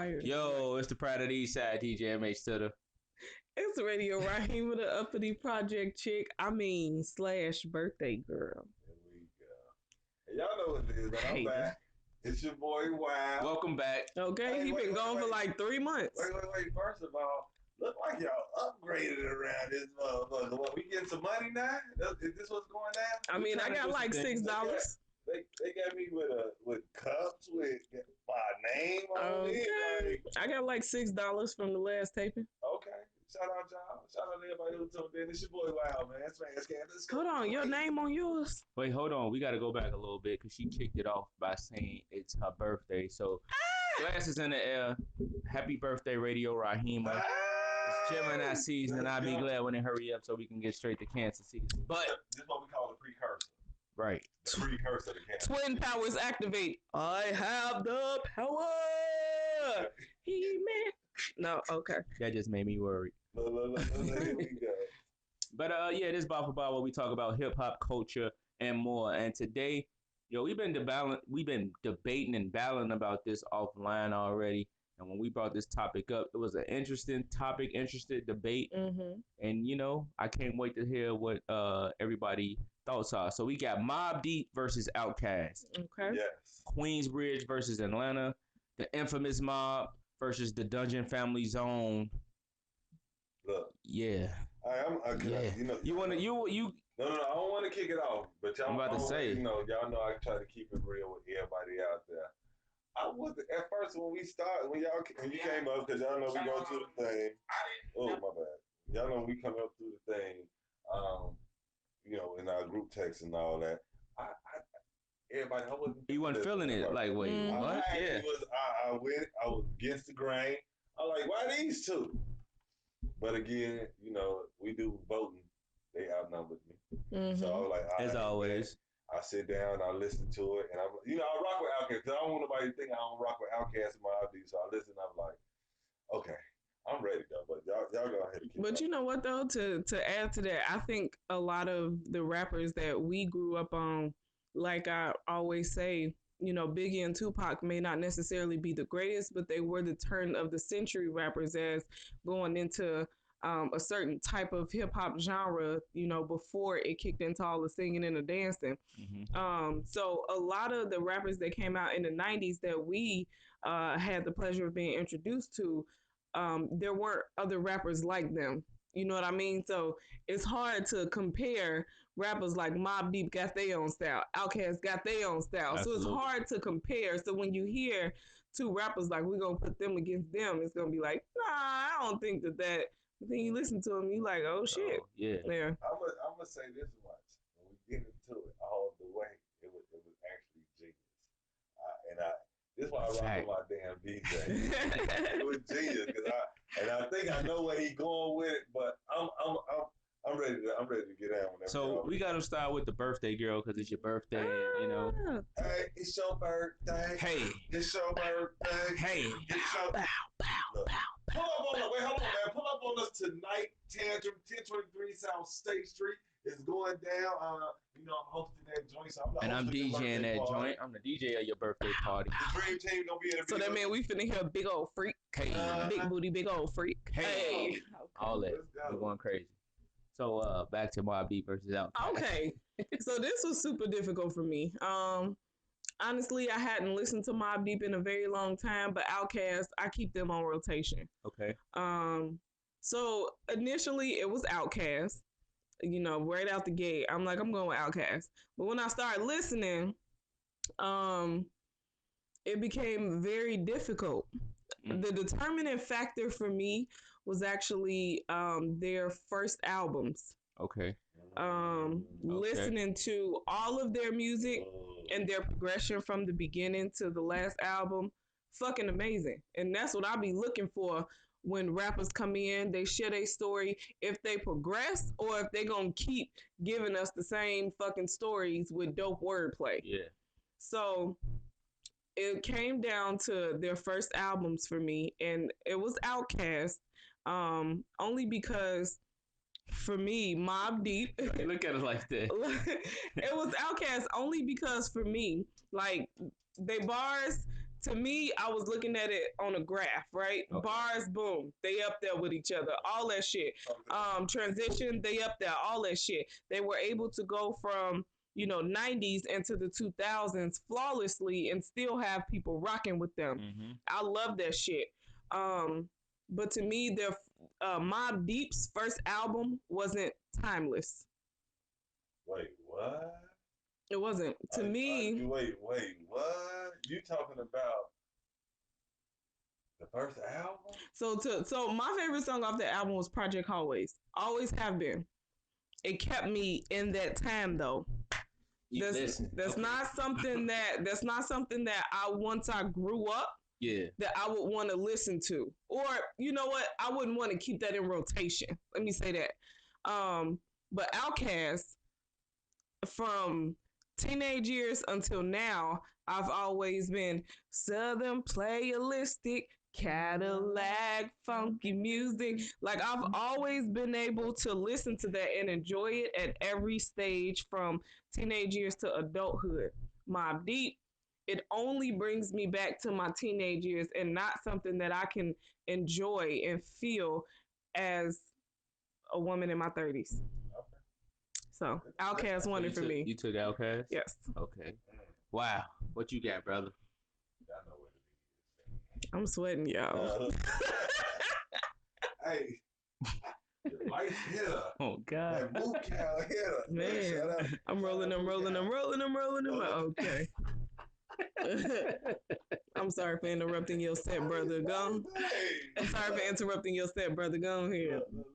tired. Yo, it's the Pride of the East Side, DJ MH Stutter. It's Radio Raheem with the uppity project chick. Slash birthday girl. There we go. Y'all know what it is, but I'm Hey. back. It's your boy Wild. Welcome back. Okay, Hey, he wait, been wait, gone for wait. like 3 months. Wait. First of all, look like y'all upgraded around this motherfucker. What, we getting some money now? Is this what's going down? I mean, I trying to got do like some things. $6. They got me with cups with my name on it. Okay. I got like $6 from the last taping. Okay. Shout out y'all. Shout out to everybody who tuned in. It's your boy Wild, man. Let's go. Hold on, your name on yours? Wait, hold on. We got to go back a little bit because she kicked it off by saying it's her birthday. So, glasses in the air. Happy birthday, Radio Rahima. It's Gemini season, and I'll be glad when they hurry up so we can get straight to Cancer season. But, this is what we call the precursor. right. The precursor to Cancer. Twin powers activate. I have the power. He-Man. No, okay. That just made me worried. Look, here we go. But yeah, this is Bar for Bar where we talk about hip hop culture and more. And today, we've been debating and battling about this offline already. And when we brought this topic up, it was an interesting topic, interesting debate. Mm-hmm. And I can't wait to hear what everybody thoughts are. So we got Mobb Deep versus Outkast, Okay. Yes. Queensbridge versus Atlanta, the infamous Mob versus the Dungeon Family Zone. Look. Yeah. Yeah. You wanna No, I don't want to kick it off, but y'all. I'm about to say. y'all know I try to keep it real with everybody out there. I was at first when you came up, because y'all know we go through the thing. Oh, my bad. Y'all know we come up through the thing. In our group text and all that. Everybody, I wasn't. You wasn't feeling it. Like, wait, Mm. what? I Yeah. I was against the grain. I was like, why these two? But again, we do voting. They outnumbered me. Mm-hmm. So I was like, all As right, always. I sit down, I listen to it, and I rock with Outkast because I don't want nobody to think I don't rock with Outkast and Mobb Deep. So I listen, I'm like, okay, I'm ready though. But y'all go ahead and keep But you know what though? To add to that, I think a lot of the rappers that we grew up on, like I always say, Biggie and Tupac may not necessarily be the greatest, but they were the turn of the century rappers as going into a certain type of hip hop genre, before it kicked into all the singing and the dancing. Mm-hmm. So a lot of the rappers that came out in the 90s that we had the pleasure of being introduced to, there weren't other rappers like them. You know what I mean? So it's hard to compare rappers like Mobb Deep got their own style, Outkast got their own style. Absolutely. So it's hard to compare. So when you hear two rappers like we're gonna put them against them, it's gonna be like, nah, I don't think that. But then you listen to them, you like, oh shit, Oh, yeah. yeah. I'm gonna say this much: when we get into it all the way, it was actually genius. This is why I rock with my damn DJ. It was genius because I think I know where he going with it, but I'm ready to get out whenever. So we got to start with the birthday girl because it's your birthday, and Hey, it's your birthday. Hey, It's your birthday. hey. It's your Bow, bow, Look. bow, bow. Pull up on us. Wait, hold on, man. Pull up on us tonight. Tantrum, 1023 South State Street. It's going down. I'm hosting that joint. So And I'm hosting the DJing birthday that party. joint. I'm the DJ of your birthday party. The Dream Team gonna be in the So that means we finna hear big old freak, Hey, big booty, big old freak. Hey. all that. Let's go. We're going crazy. So back to Mobb Deep versus Outkast. Okay, so this was super difficult for me. Honestly, I hadn't listened to Mobb Deep in a very long time, but Outkast, I keep them on rotation. Okay. So initially it was Outkast, right out the gate. I'm like, I'm going with Outkast. But when I started listening, it became very difficult. The determining factor for me was actually their first albums. Okay. Listening to all of their music and their progression from the beginning to the last album, fucking amazing. And that's what I be looking for when rappers come in. They share their story, if they progress or if they gonna keep giving us the same fucking stories with dope wordplay. Yeah. So it came down to their first albums for me, and it was Outkast, only because for me, Mobb Deep. Look at it like that. It was Outkast only because for me, like, they bars, to me, I was looking at it on a graph, right? Okay. Bars, boom, they up there with each other, all that shit. Transition, they up there, all that shit. They were able to go from 90s into the 2000s flawlessly and still have people rocking with them. Mm-hmm. I love that shit. But to me, their Mobb Deep's first album wasn't timeless. Wait, what? It wasn't. To me. Wait, what? You talking about the first album? So my favorite song off the album was Project Hallways. Always have been. It kept me in that time though. That's not something that I once I grew up. Yeah. That I would want to listen to. Or you know what? I wouldn't want to keep that in rotation. Let me say that. But Outkast, from teenage years until now, I've always been Southern playalistic, Cadillac, funky music. Like I've always been able to listen to that and enjoy it at every stage from teenage years to adulthood. Mobb Deep, it only brings me back to my teenage years and not something that I can enjoy and feel as a woman in my 30s. So Outkast won it for me. You took Outkast? Yes. Okay. Wow. What you got, brother? I'm sweating, y'all. Hey, light hitter. Oh God. That boot cow hitter. Man, I'm rolling. Okay. I'm sorry for interrupting your set, brother. Go. I'm sorry for interrupting your set, brother. Go here. Look.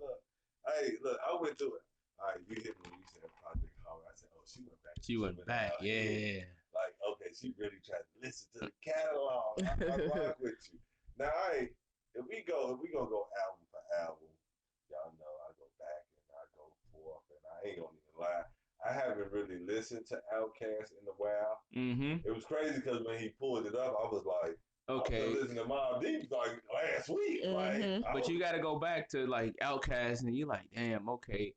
Hey, look, I went through it. All right, you hit me when you said Project Hallway. I said, oh, she went back. She went back, yeah. Like, okay, she really tried to listen to the catalog. I rock with you. Now, if we gonna go album for album, y'all know I go back and I go forth, and I ain't gonna even lie. I haven't really listened to Outkast in a while. Mm-hmm. It was crazy because when he pulled it up, I was like, okay, I was listening to Mobb Deep like last week. Mm-hmm. Like, you got to go back to like Outkast, and you're like, damn, okay.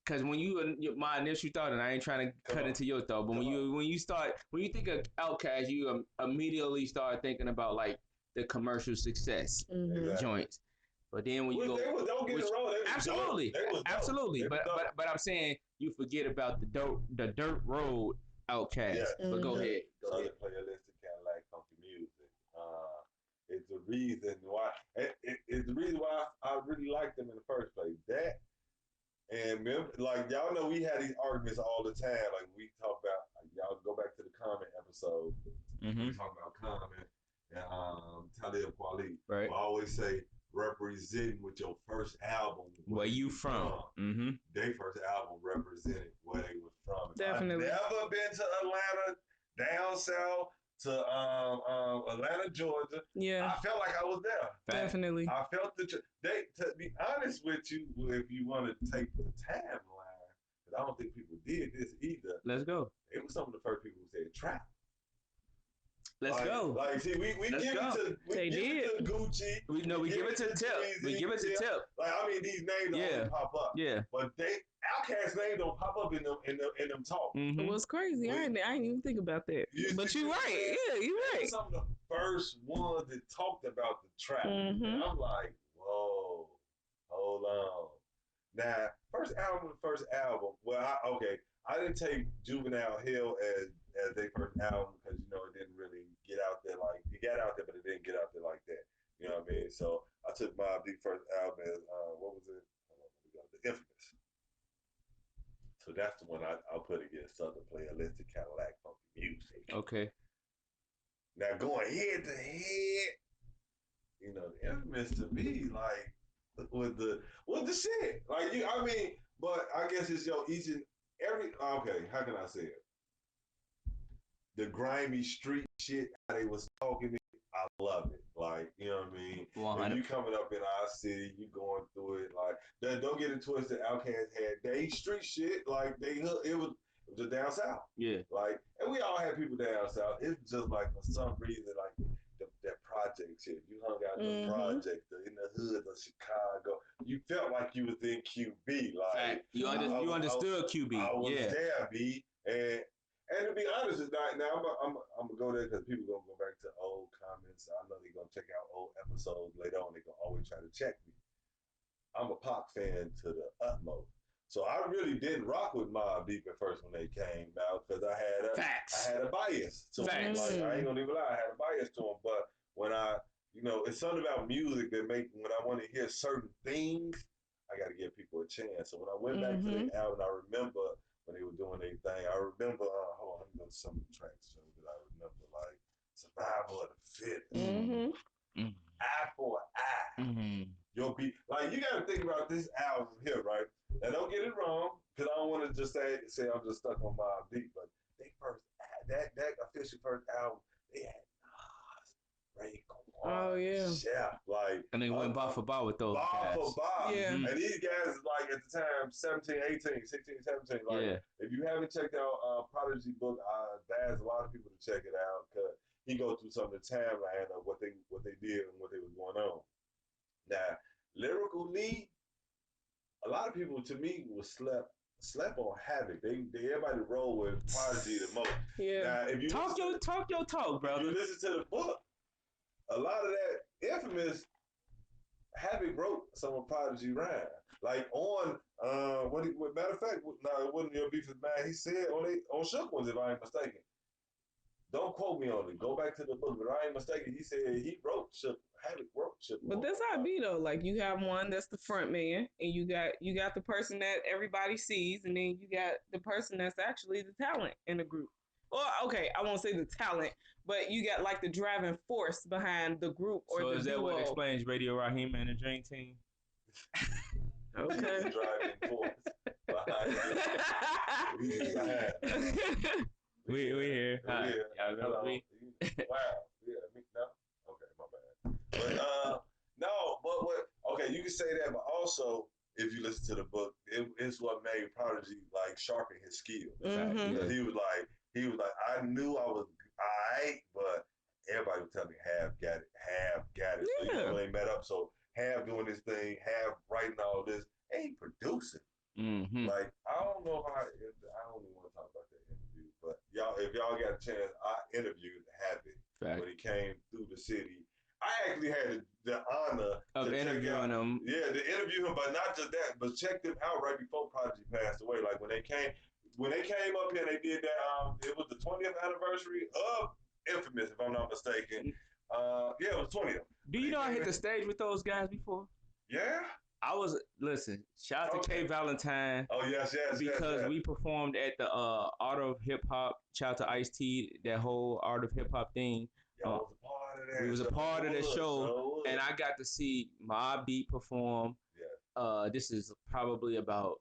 Because when my initial thought, and I ain't trying to cut into your thought, but when you think of Outkast, you immediately start thinking about like the commercial success joints. But then when you go, don't get it wrong, absolutely. But I'm saying you forget about the dirt road Outkast. Yeah. But go ahead. Southern playalistic Cadillac funky music. It's the reason why. It's the reason why I really liked them in the first place. That. And like y'all know, we had these arguments all the time. Like we talk about, y'all go back to the Common episode. We talk about Common and Talib Kweli. Right. I always say representing with your first album. Where you from? Mm-hmm. Their first album represented where they was from. Definitely. I've never been to Atlanta, down south to Atlanta, Georgia. Yeah. I felt like I was there. Definitely. I felt to be honest with you, if you want to take the timeline, because I don't think people did this either. Let's go. It was some of the first people who said trap. Let's go. Like, see, we give it to Gucci. We give it to Tip. We give it to Tip. Like, I mean, these names don't pop up. Yeah. But Outkast names don't pop up in them talk. Mm-hmm. It was crazy. I didn't even think about that. But you're right. Yeah, you're right. Some of the first ones that talked about the trap. Mm-hmm. And I'm like, whoa, hold on. Now, first album. Well, I didn't take Juvenile Hill as their first album because it didn't really get out there it got out there, but it didn't get out there like that. You know what I mean? So I took Mobb Deep first album as what was it? The Infamous. So that's the one I'll put against Southern playalistic Cadillac funky music. Okay. Now going head to head, the Infamous to me like with the shit but I guess it's each and every. Okay, how can I say it? The grimy street shit, how they was talking, I love it. Like, you know what I mean? 100. If you coming up in our city, you going through it. Like, don't get it twisted. Outkast had they street shit. Like, it was just down south. Yeah. Like, and we all had people down south. It's just like for some reason, like that project shit. You hung out in the project, in the hood of Chicago. You felt like you was in QB. Like, you understood QB. I was there, B. And to be honest, now I'm gonna go there because people gonna go back so I know they're gonna check out old episodes later on. They're gonna always try to check me. I'm a Pac fan to the utmost. So I really didn't rock with Mobb Deep at first when they came out because I had a bias to them. Like, I ain't gonna even lie, I had a bias to them. But when it's something about music that when I want to hear certain things, I got to give people a chance. So when I went back to the album, I remember when they were doing their thing. I remember, hold on, let me go to some of the tracks that I remember, like Survival of the Fittest, Eye for Eye. Your beat, like you got to think about this album here, right? Now don't get it wrong, because I don't want to just say I'm just stuck on Mobb Deep, but that official first album, they had Nas, Ray Kwan, Chef, like, and they went bar for bar with those guys. Bar for bar, yeah. And these guys, like at the time, 17, 18, 16, 17, like if you haven't checked out Prodigy book, I advise a lot of people to check it out because he goes through some of the timeline of what they did and what they was going on. Now, lyrically, a lot of people, to me, was slept on Havoc. They everybody roll with Prodigy the most. Yeah. Now, if you talk your talk, brother. If you listen to the book, a lot of that infamous Havoc wrote some of Prodigy rhyme. Like on matter of fact, no, it wasn't Your Beef Is Mine. He said on Shook Ones, if I ain't mistaken. Don't quote me on it. Go back to the book, but I ain't mistaken. He said he wrote Shook. Havoc wrote Shook. But that's how it be though. Like you have one that's the front man, and you got the person that everybody sees, and then you got the person that's actually the talent in the group. Well, okay, I won't say the talent, but you got like the driving force behind the group or the duo. So is that what explains Radio Raheem and the Dream Team? Okay. Driving force behind it. We here. Hi. Y'all remember me? Wow. Yeah, me no. Okay, my bad. But okay, you can say that, but also if you listen to the book, it's what made Prodigy like sharpen his skills. Because he was like, I knew I was alright, but everybody was telling me Have got it. Yeah. So when they met up, so Have doing this thing, Have writing all this, ain't producing. Like I don't know how I don't even want to talk about that interview, but if y'all got a chance, I interviewed Havoc when he came through the city. I actually had the honor of interviewing him. Yeah, to interview him, but not just that, but check them out right before Prodigy passed away. Like when they came up here, they did that. It was the 20th anniversary of Infamous, if I'm not mistaken. Yeah, it was 20th. Do you know I hit the stage with those guys before? Yeah. Shout out to K Valentine. Oh, yes. Because we performed at the Art of Hip Hop, shout out to Ice-T, that whole Art of Hip Hop thing. Was a part of that. We was a part of that show, and I got to see Mobb Deep perform. Yeah. This is probably about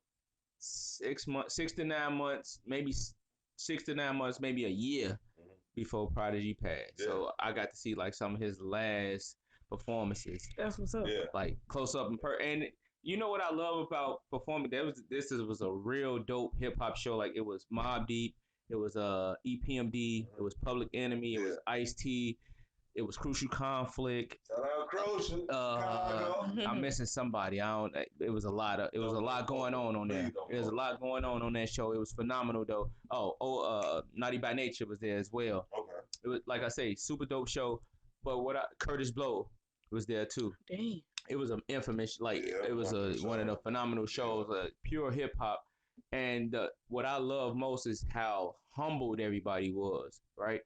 6 to 9 months, maybe 6 to 9 months, maybe a year before Prodigy passed. Yeah. So I got to see like some of his last performances. That's what's up. Yeah. Like close up and you know what I love about performing? This was a real dope hip hop show. Like it was Mobb Deep, it was EPMD, it was Public Enemy, it was Ice-T, it was Crucial Conflict. Shout out Crucial. I'm missing somebody. It was a lot going on there. There's a lot going on that show. It was phenomenal though. Naughty by Nature was there as well. Okay. It was, like I say, super dope show. But Curtis Blow was there too. Dang. It was an infamous, it was one of the phenomenal shows, pure hip hop. And what I love most is how humbled everybody was, right?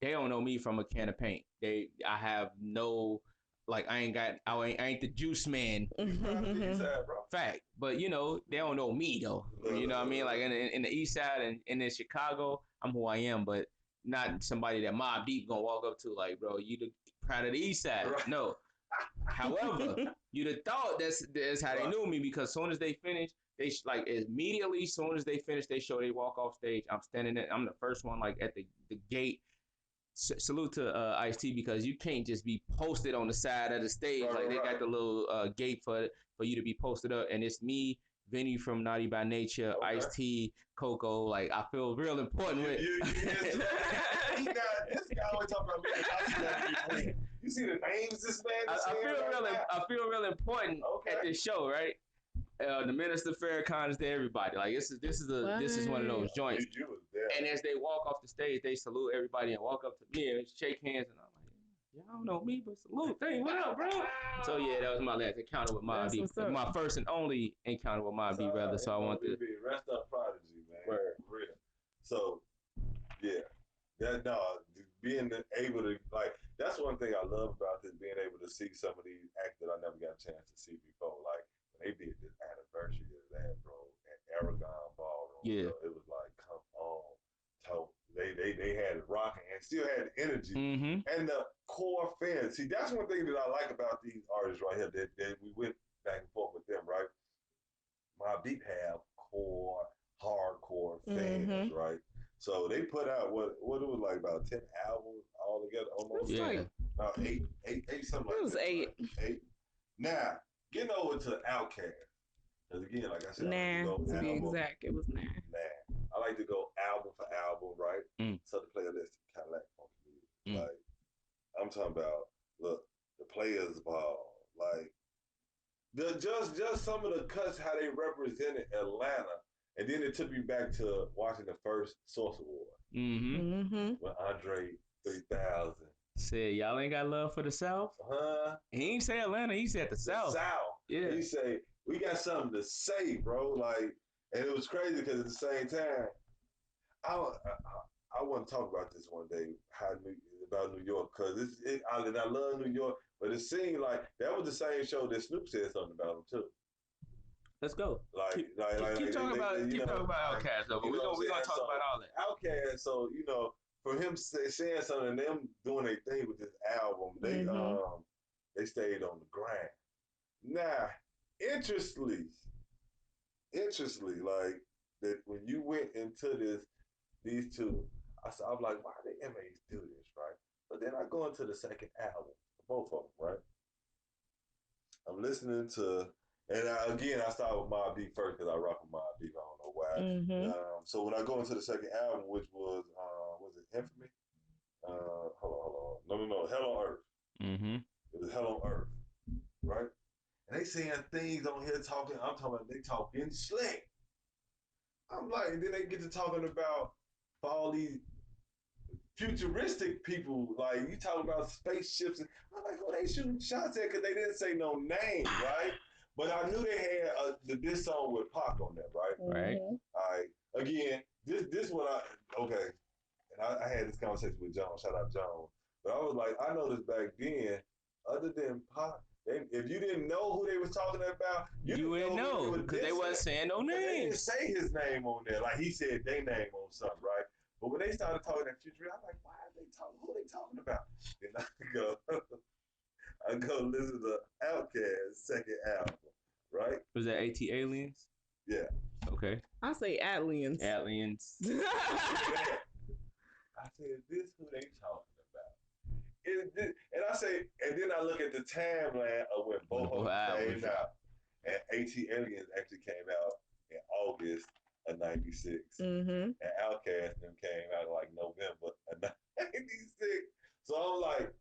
They don't know me from a can of paint. I have no, like, I ain't the juice man. Fact. But, they don't know me, though. You know what I mean? Like, in the East Side and in Chicago, I'm who I am, but not somebody that Mobb Deep gonna walk up to, like, bro, you the proud of the East Side. Right. No. However, you'd have thought that's how they knew me, because soon as they finished, immediately, soon as they finished they show, they walk off stage, I'm standing there, I'm the first one, like, at the gate. Salute to Ice-T, because you can't just be posted on the side of the stage. They got the little gate for you to be posted up, and it's me, Vinny from Naughty by Nature, Ice-T, Coco. Like, I feel real important with this guy always talking about me. You see the names this man is I feel real important at this show, right? The Minister Farrakhan is there, everybody. Like, this is one of those joints. You was there. And as they walk off the stage, they salute everybody and walk up to me and shake hands, and I'm like, Y'all don't know me, but salute. Hey, what up, bro? So yeah, that was my last encounter with Mobb Deep. My first and only encounter with Mobb Deep, rather. So I want to rest up, Prodigy, man. Word. Real. So yeah, being able to that's one thing I love about this, being able to see some of these acts that I never got a chance to see before. Like when they did this anniversary of that, bro, at Aragon Ballroom, yeah, bro, it was like, come on. So they had it rocking and still had energy. Mm-hmm. And the core fans. See, that's one thing that I like about these artists right here. That we went back and forth with them, right? Mobb Deep have core, hardcore fans, right? So they put out what it was like about 10 albums all together, almost. Yeah. About eight, something like that. It was 8. Right? 8. Now, getting over to Outkast. Because again, like I said, to be exact, it was Nah. I like to go album for album, right? So the playlist kind of like funky music. Like, I'm talking about, look, the Players Ball, like, just some of the cuts, how they represented Atlanta. And then it took me back to watching the first Source Award. When Andre 3000 said, y'all ain't got love for the South? He ain't say Atlanta, he said the South. Yeah. He say, we got something to say, bro. Like, and it was crazy because at the same time, I want to talk about this one day, about New York, because I love New York, but it seemed like that was the same show that Snoop said something about him too. Let's go. Keep talking about Outkast though, but we're gonna talk about all that. Outkast, so for him saying something and them doing their thing with this album, they stayed on the grind. Now, interestingly, like that when you went into these two, I'm like, why did MAs do this, right? But then I go into the second album, both of them, right? I'm listening to, and I start with Mobb Deep first because I rock with Mobb Deep. I don't know why. So when I go into the second album, which was it Infamy? Hold on. No, Hell on Earth. It was Hell on Earth, right? And they saying things on here talking. I'm talking about they talking slick. I'm like, and then they get to talking about all these futuristic people, like you talking about spaceships. And I'm like, who they shooting shots at? Because they didn't say no name, right? But I knew they had this song with Pac on there, right? Right. All right. Again, this one okay. And I had this conversation with John. Shout out John. But I was like, I noticed back then, other than Pac, if you didn't know who they was talking about, you wouldn't know because they wasn't saying no names. They didn't say his name on there. Like he said their name on something, right? But when they started talking that future, I'm like, why are they talking? Who are they talking about? And I go listen to Outkast's second album, right? Was that AT Aliens? Yeah. Okay. I say Aliens. Aliens. I said, this who they talking about? And I say, and then I look at the timeline of when both of them came out. And AT Aliens actually came out in August of 96. And Outkast them came out in like November of 96. So I'm like,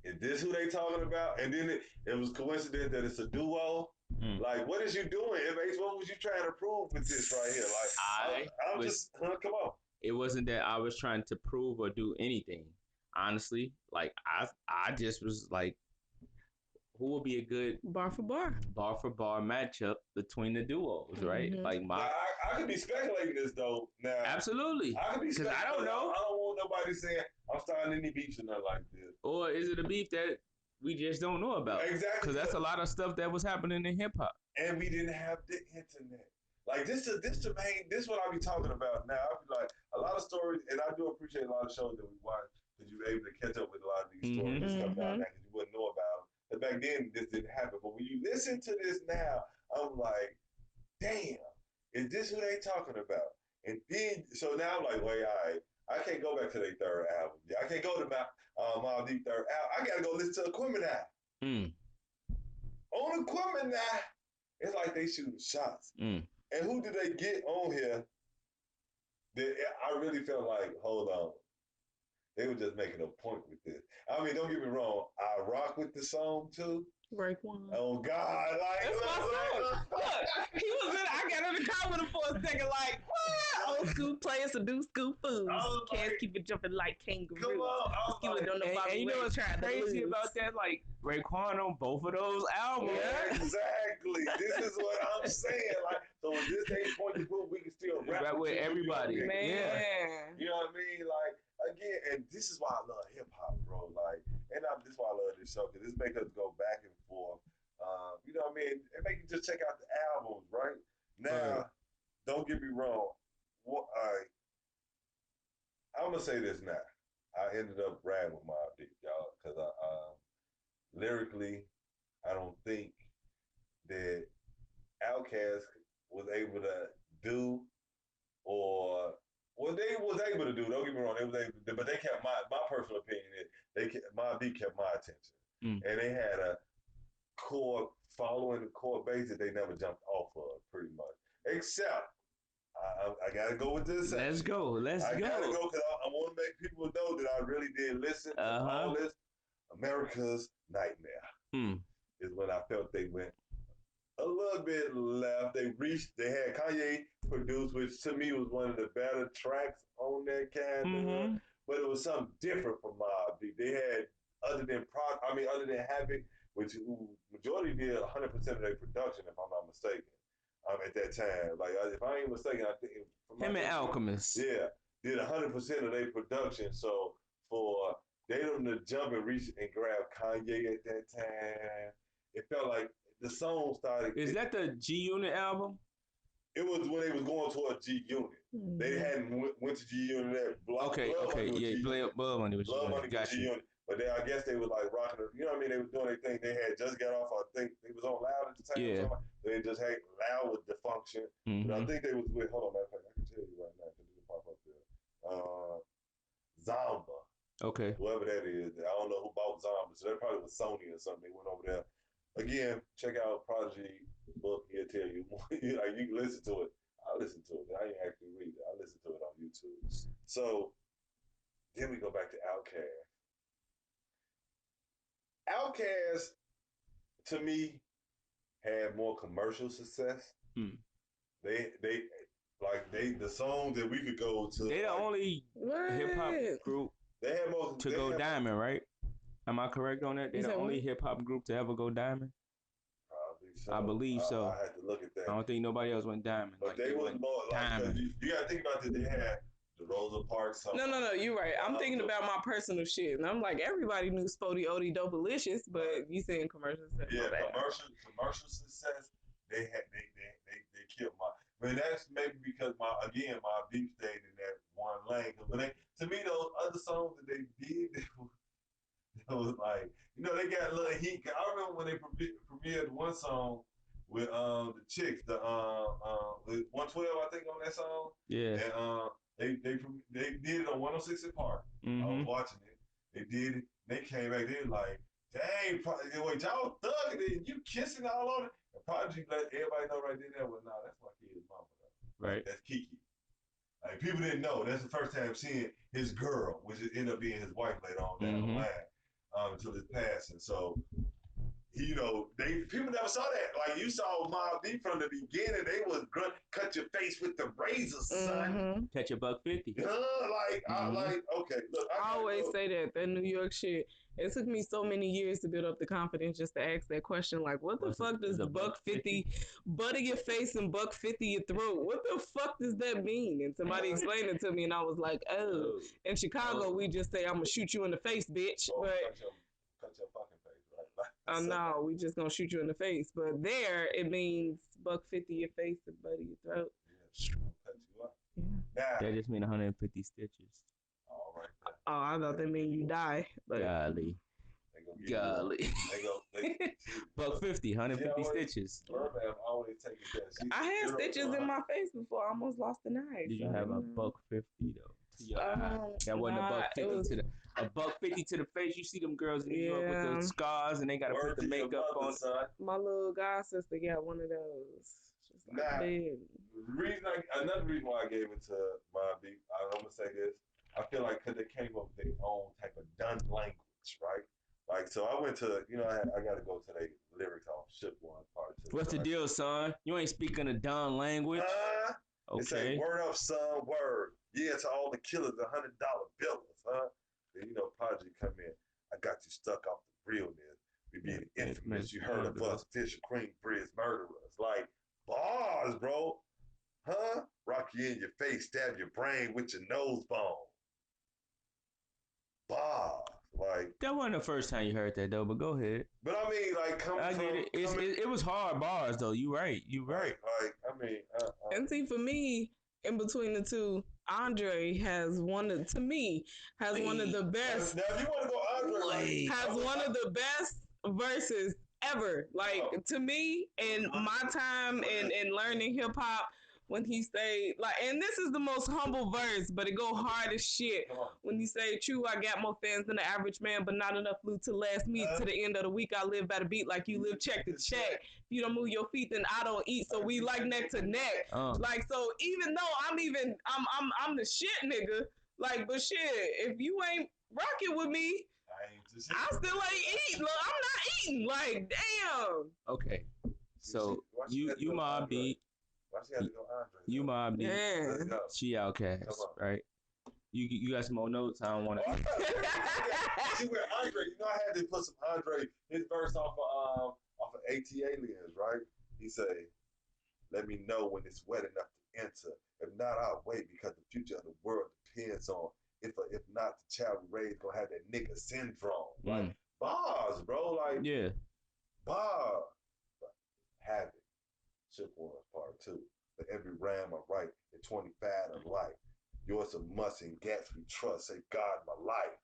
is this who they talking about? And then it was coincidence that it's a duo. Like, what is you doing, MH? What was you trying to prove with this right here? Like, I'm just, come on. It wasn't that I was trying to prove or do anything. Honestly, like I just was like, who will be a good bar for bar matchup between the duos, right? Like I could be speculating this though. Now, absolutely, I could be because I don't know. I don't want nobody saying I'm starting any beefs or nothing like this. Or is it a beef that we just don't know about? Exactly, because that's a lot of stuff that was happening in hip hop, and we didn't have the internet. Like this what I be talking about now. I be like a lot of stories, and I do appreciate a lot of shows that we watch because you're able to catch up with a lot of these stories that come down there because you wouldn't know about them. But back then, this didn't happen. But when you listen to this now, I'm like, damn, is this who they talking about? And then, so now I'm like, wait, all right, I can't go back to their third album. Yeah, I can't go to Mobb Deep third album. I gotta go listen to Equipment Now. On Equipment Now, it's like they shooting shots. And who did they get on here that I really felt like, hold on. They were just making a point with this. I mean, don't get me wrong. I rock with the song too. Raekwon. Oh God, like That's my song. Look, he was in. I got in the car with him for a second, like what? Old school players to do school fools. Can't like, keep it jumping like kangaroos. come on, Skip it on the and you know what's crazy lose. about that? Like Raekwon on both of those albums. Yeah, exactly. This is what I'm saying. Like, so at this age point, we can still rap with everybody. Man. Yeah. You know what I mean? Like, again, and this is why I love hip hop, bro. Like, this is why I love this show, because this makes us go back and forth. You know what I mean? It make you just check out the albums, right? Now, don't get me wrong. I'm gonna say this now. I ended up riding with Mobb Deep, y'all, because lyrically, I don't think that Outkast was able to do, or what they was able to do. Don't get me wrong, they was able to do, but they kept my personal opinion is Mobb Deep kept my attention, and they had a core following the core base that they never jumped off of, pretty much. Except I gotta go with this. Let's go. I gotta go because I want to make people know that I really did listen to all this. America's Nightmare is when I felt they went a little bit left. They had Kanye produced, which to me was one of the better tracks on that kind. But it was something different from Mobb Deep. They had other than Havoc, which majority did 100% of their production, if I'm not mistaken. At that time, like if I ain't mistaken, I think him and Alchemist, yeah, did 100% of their production. So for them to jump and reach and grab Kanye at that time, it felt like the song started. Is that the G Unit album? It was when they was going toward G Unit. They hadn't went to G Unit yet. Blood Money was G Unit. But then I guess they was like rocking it. You know what I mean? They was doing their thing. They had just got off. I think they was on Loud at the time. Yeah. They just had Loud with the function. But I think they was with. Hold on, matter of fact, I can tell you right now because it'll pop up there. Zomba. Okay. Whoever that is, I don't know who bought Zomba. So that probably was Sony or something. They went over there. Again, check out Prodigy book. He'll tell you more. Like you can listen to it. I listen to it. I ain't actually read it. I listen to it on YouTube. So then we go back to Outkast. Outkast, to me, had more commercial success. They the songs that we could go to. They the only hip hop group they had most to go diamond, right? Am I correct on that? They the only hip hop group to ever go diamond. Probably so. I believe so. I had to look at that. I don't think nobody else went diamond. But they was more like you gotta think about that. They had the Rosa Parks song. No, you're right. I'm thinking about my personal shit, and I'm like, everybody knew Spody Odie Dopalicious, but you saying commercial success? Yeah, commercial success. They killed my. I mean, that's maybe because my Deep stayed in that one lane. But to me, those other songs that they did, it was like, they got a little heat. I remember when they premiered one song with the chicks, the 112, I think, on that song. Yeah. And they did it on 106 in Park. I was watching it. They did it. They came back. They were like, dang, wait, y'all thugging it and you kissing all on it. And Prodigy let everybody know right there. Well, nah, that's my kid's mama. Though. Right. That's Kiki. Like people didn't know. That's the first time seeing his girl, which ended up being his wife later on down the line, until his passing. So, people never saw that. Like you saw Mobb Deep from the beginning. They was cut your face with the razor, son. Catch a $150. Yeah, okay. Look, I always say that New York shit. It took me so many years to build up the confidence just to ask that question. Like, what the fuck does the $150 butter your face and $150 your throat? What the fuck does that mean? And somebody explained it to me, and I was like, oh. In Chicago, we just say, I'm gonna shoot you in the face, bitch. But cut your fucking face, right? No, we just gonna shoot you in the face. But there, it means $150 your face and butter your throat. Yeah, cut you up. Yeah. That just mean 150 stitches. All right. Oh, I thought that mean you die. But Golly. They go. $150, 150 stitches. Birdman always taking that. I had stitches in my face before. I almost lost an eye. Did you have a $150 though? That wasn't $150 to the $150 to the face. You see them girls in New York with the scars and they gotta put the makeup on. My little god sister got one of those. Just like another reason why I gave it to Mobb Deep, I'm gonna say this. I feel like because they came up with their own type of done language, right? Like, so I went to, I got to go to the lyrics off Shook One Part 2. What's the deal, son? You ain't speaking a done language. They say, word up, son, word. Yeah, to all the killers, $100 billers, huh? Then, Podgy come in. I got you stuck off the realness. We being infamous. You heard of us, Fisher, Cream, Bridge, murderers. Like, bars, bro. Huh? Rock you in your face, stab your brain with your nose bone. Bars. Like, that wasn't the first time you heard that though, but go ahead. But I mean, like, it was hard bars though. You right. Like, I mean, and see, for me, in between the two, Andre has one of the best. Now, if you want to go Andre, has one of the best verses ever. Like, to me, in my time in learning hip hop, when he say, like, and this is the most humble verse, but it go hard as shit. When he say, true, I got more fans than the average man, but not enough loot to last me to the end of the week. I live by the beat like you live check to check. If you don't move your feet, then I don't eat. So we like neck to neck. Like, so even though I'm the shit nigga, like, but shit, if you ain't rocking with me, I still ain't eating. Look, I'm not eating. Like, damn. Okay. So you Mobb Deep. Why she had to go Andre? You Mobb Deep. Yeah. She Outkast, right? You got some more notes? I don't want to. She went Andre. I had to put some Andre, his verse off of AT-Aliens, right? He say, let me know when it's wet enough to enter. If not, I'll wait because the future of the world depends on if not, the child we raised gonna have that nigga syndrome. Like, bars, bro. Like, yeah. Bars. Havoc. Shook One's Part 2. For every ram I write, at 25 of life. Yours a must and gats we trust. Say God my life.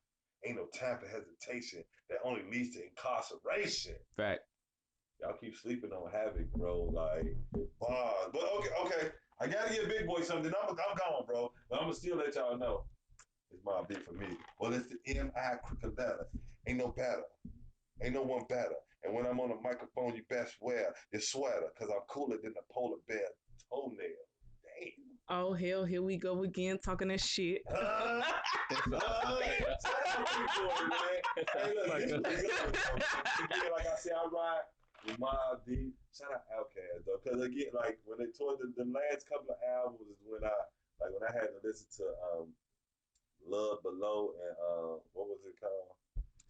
Ain't no time for hesitation that only leads to incarceration. Fact. Y'all keep sleeping on Havoc, bro. Like, bars. But okay. I gotta give Big Boy something. I'm gone, bro. But I'm gonna still let y'all know. It's Mobb Deep for me. Well, it's the M.I. crooked letter. Ain't no better. Ain't no one better. And when I'm on the microphone, you best wear your sweater, because I'm cooler than the polar bear toenail. Damn. Oh, hell, here we go again, talking that shit. Like I said, I ride with Mobb Deep. Shout out Outkast, though. Because, again, like, when they toured the last couple of albums is when I had to listen to Love Below and what was it called?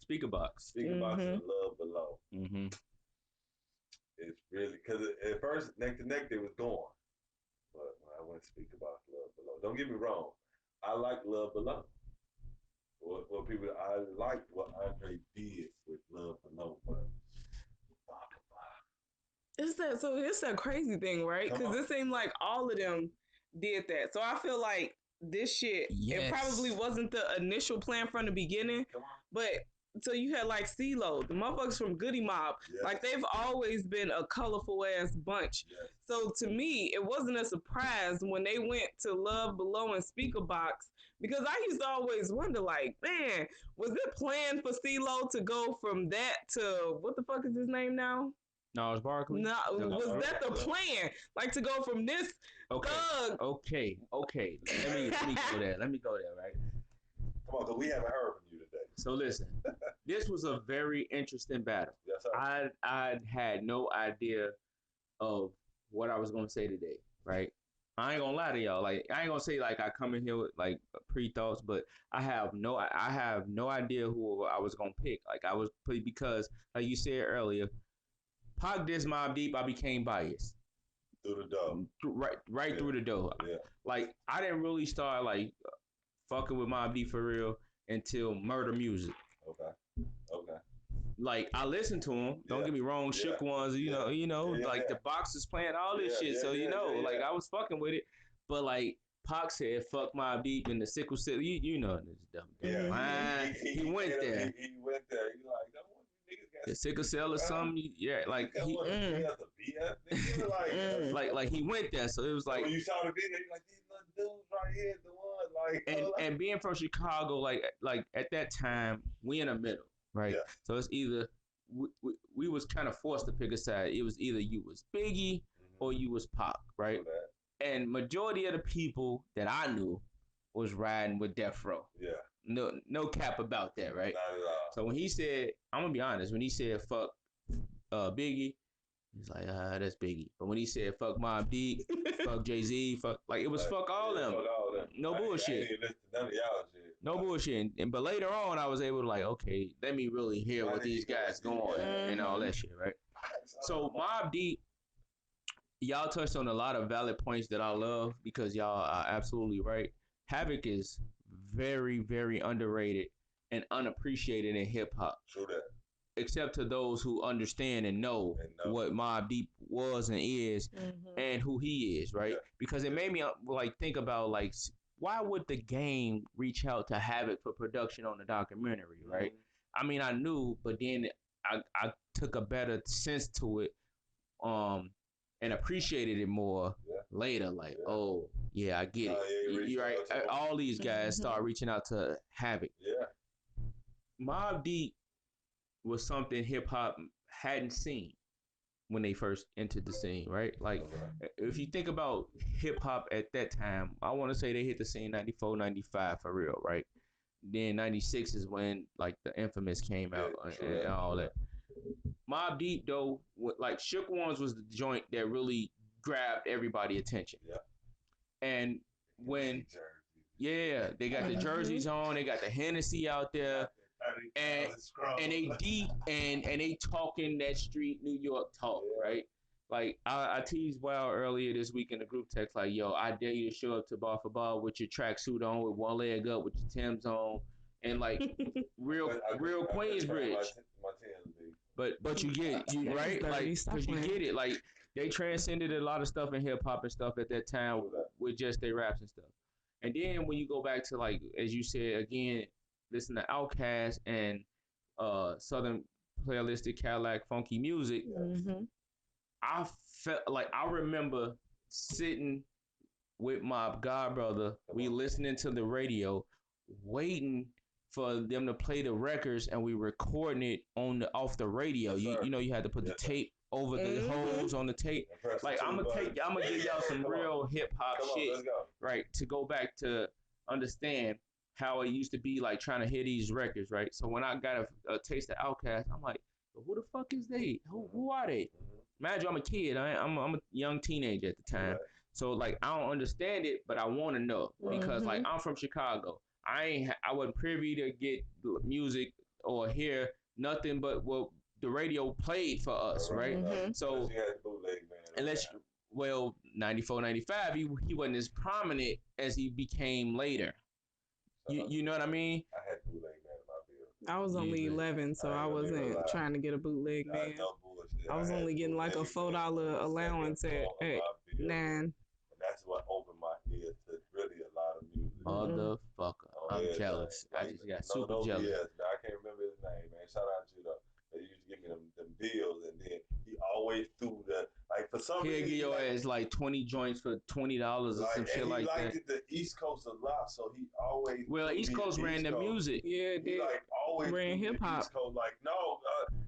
Speakerbox and Love Below. Mm-hmm. It's really, because at first Neck to Neck they was going, but when I went Speakerbox, Love Below. Don't get me wrong, I like Love Below. What people, I like what Andre did with Love Below, but it's that crazy thing, right? Because it seemed like all of them did that. So I feel like this shit, it probably wasn't the initial plan from the beginning, but so you had like CeeLo, the motherfuckers from Goody Mob, like they've always been a colorful ass bunch. So to me, it wasn't a surprise when they went to Love Below and Speakerbox, because I used to always wonder, like, man, was it planned for CeeLo to go from that to what the fuck is his name now? Gnarls Barkley. No, was that the plan? Like, to go from this thug? Okay. Let me go there. Right. Come on, because we haven't heard from you today. So listen, this was a very interesting battle. Yes, sir. I had no idea of what I was gonna say today. Right. I ain't gonna lie to y'all. Like, I ain't gonna say like I come in here with like pre-thoughts, but I have no idea who I was gonna pick. Like, I was because, like you said earlier, Pac dissed Mobb Deep, I became biased. Through the door. Right through the door. Yeah. Like, I didn't really start like fucking with Mobb Deep for real until Murder Music. Okay. Like, I listened to him. Don't get me wrong. Shook Ones, you know, like the Boxers playing all this shit. So like I was fucking with it, but like Pac said, "Fuck Mobb Deep" and the sickle cell. You know this dumb. Yeah. He went there. He went there. He like, the sickle cell or something. Yeah, like he. Like he went there. So it was like, when you saw the video, you like, these little dudes right here, the one like. And being from Chicago, like at that time, we in the middle, right? Yeah. So it's either we was kind of forced to pick a side. It was either you was Biggie or you was Pac, right? And majority of the people that I knew was riding with Death Row. Yeah. No cap about that, right? Not at all. So when he said, I'm gonna be honest, when he said fuck Biggie, he's like, that's Biggie. But when he said fuck Mobb Deep, fuck Jay-Z, fuck, like it was fuck all them. Fuck all them. No bullshit. I ain't even listen to none of y'all shit. No bullshit. But later on, I was able to like, okay, let me really hear what these guys going and all that shit, right? So Mobb Deep, y'all touched on a lot of valid points that I love because y'all are absolutely right. Havoc is very, very underrated and unappreciated in hip hop. True that. Except to those who understand and know what Mobb Deep was and is and who he is, right? Yeah. Because it made me like think about like why would the game reach out to Havoc for production on the documentary, right? I mean, I knew, but then I took a better sense to it, and appreciated it more later. Like, oh yeah, I get it. You're right. All these guys start reaching out to Havoc. Yeah. Mobb Deep was something hip hop hadn't seen when they first entered the scene, right? Like, if you think about hip hop at that time, I want to say they hit the scene 94, 95 for real, right? Then 96 is when like the Infamous came out and all that. Mobb Deep though, like Shook Ones was the joint that really grabbed everybody attention. Yeah. And when they got the jerseys on, they got the Hennessy out there. And they deep and they talking that street New York talk, right? Like I teased Wild earlier this week in the group text, like, yo, I dare you to show up to Bar for Bar with your tracksuit on, with one leg up, with your Timbs on, and like real Queensbridge. But you get you right, like because you get it, like they transcended a lot of stuff in hip hop and stuff at that time with just their raps and stuff. And then when you go back to like as you said again. Listen to Outkast and Southern Playalistic Cadillac Funky Music. I felt like I remember sitting with my god brother. We listening to the radio, waiting for them to play the records, and we recording it off the radio. You know you had to put the tape over the holes on the tape. Like I'm gonna give y'all some real hip hop shit, right? To go back to understand how it used to be like trying to hear these records, right? So when I got a taste of Outkast, I'm like, who the fuck is they? Who are they? Imagine I'm a kid. I'm a young teenager at the time. So like I don't understand it, but I want to know because like I'm from Chicago. I wasn't privy to get music or hear nothing but what the radio played for us, right? So unless 94, 95, he wasn't as prominent as he became later. You know what I mean? I had bootleg man in my bill. I was only 11, so I wasn't trying to get a bootleg man. I was only getting like a $4 allowance at 9. And that's what opened my ear to really a lot of music. Motherfucker. I'm jealous. I just got super jealous. I can't remember his name, man. Shout out to you, they used to give me them bills, and then he always threw the like for some reason. He'll give your ass like 20 joints for $20 or some shit like that. He liked the East Coast a lot, so he always. Well, East Coast ran the music. Yeah, he like always ran hip hop. East Coast, like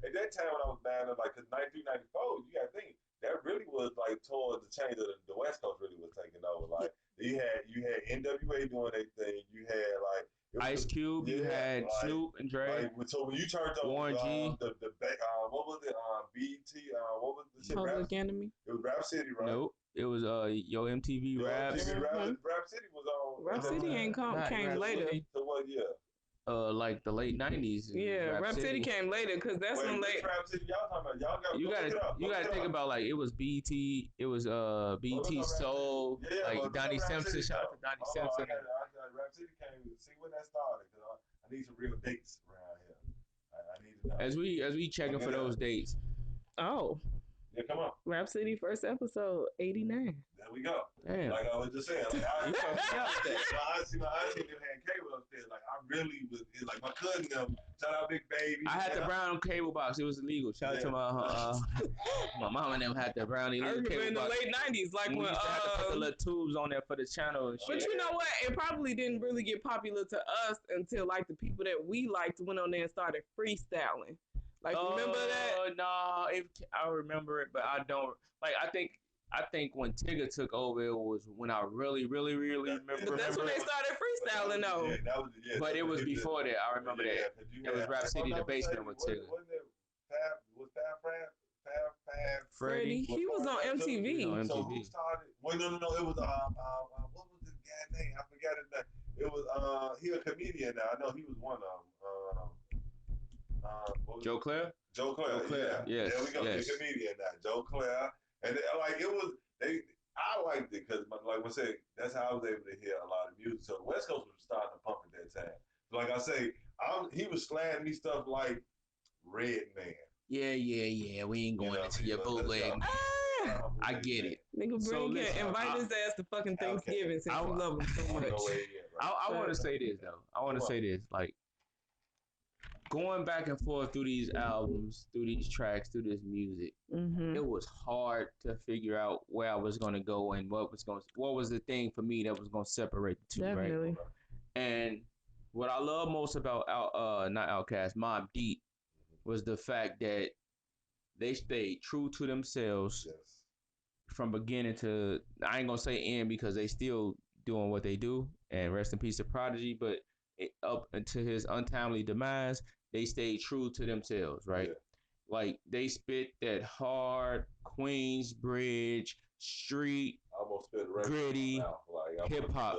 at that time when I was down there, like 'cause 93, 94, you gotta think that really was like towards the change of the West Coast really was taking over. Like you had NWA doing their thing. You had like. Ice Cube, you had like, Snoop and Dre. Like, so when you turned on Warren G, what was it? BET. What was the shit? Public Enemy. It was Rap City, right? Nope. It was MTV Raps. Rap City was on. Rap City came later. So what year? Like the late 90s. Yeah, Rap City came later because that's when Rap City y'all talking about. You gotta think about like it was BET, it was BET Soul, like Donnie Simpson. Shout out to Donnie Simpson. Rap City came. See when that started because I need some real dates around here. I need to know. As we checking for those dates. Oh. Yeah, come on. Rap City first episode 89. There we go. Damn. Like I was just saying, like I see my auntie them had cable upstairs. Like I really was like my cousin them. Shout out Big Baby. I had the brown cable box. It was illegal. Shout out to my mom and them had the brown illegal cable box. In the late 90s, like when we used to have to put the little tubes on there for the channel and shit. But you know what? It probably didn't really get popular to us until like the people that we liked went on there and started freestyling. Like remember that? No, I remember it, but I don't. Like I think I think when Tigger took over, it was when I really remember. But that's when they started freestyling, though. Yeah, but it was before that. I remember that. It was Rap City the Basement with Tigger. Wasn't it Fab Freddie, he was on MTV. So who started? Wait, no. It was what was this guy's name? I forgot his name. It was he a comedian now. I know he was one of them. Joe Clair. Joe Clair. Yes. There we go. He's a comedian now. Joe Clair. And like it was I liked it because like I said, that's how I was able to hear a lot of music. So the West Coast was starting to pump at that time. Like I say, he was slaying me stuff like Redman. Yeah. We ain't going into your bootleg. I get it. Nigga, invite his ass to fucking Thanksgiving since you love him so much. I want to say this though. I want to say this, like going back and forth through these albums, through these tracks, through this music. Mm-hmm. It was hard to figure out where I was gonna go and what was the thing for me that was gonna separate the two. Definitely. Right? And what I love most about not Outkast, Mobb Deep, was the fact that they stayed true to themselves from beginning to, I ain't gonna say end because they still doing what they do, and rest in peace to Prodigy, but up until his untimely demise, they stayed true to themselves, right? Yeah. Like they spit that hard Queensbridge street, almost gritty hip hop.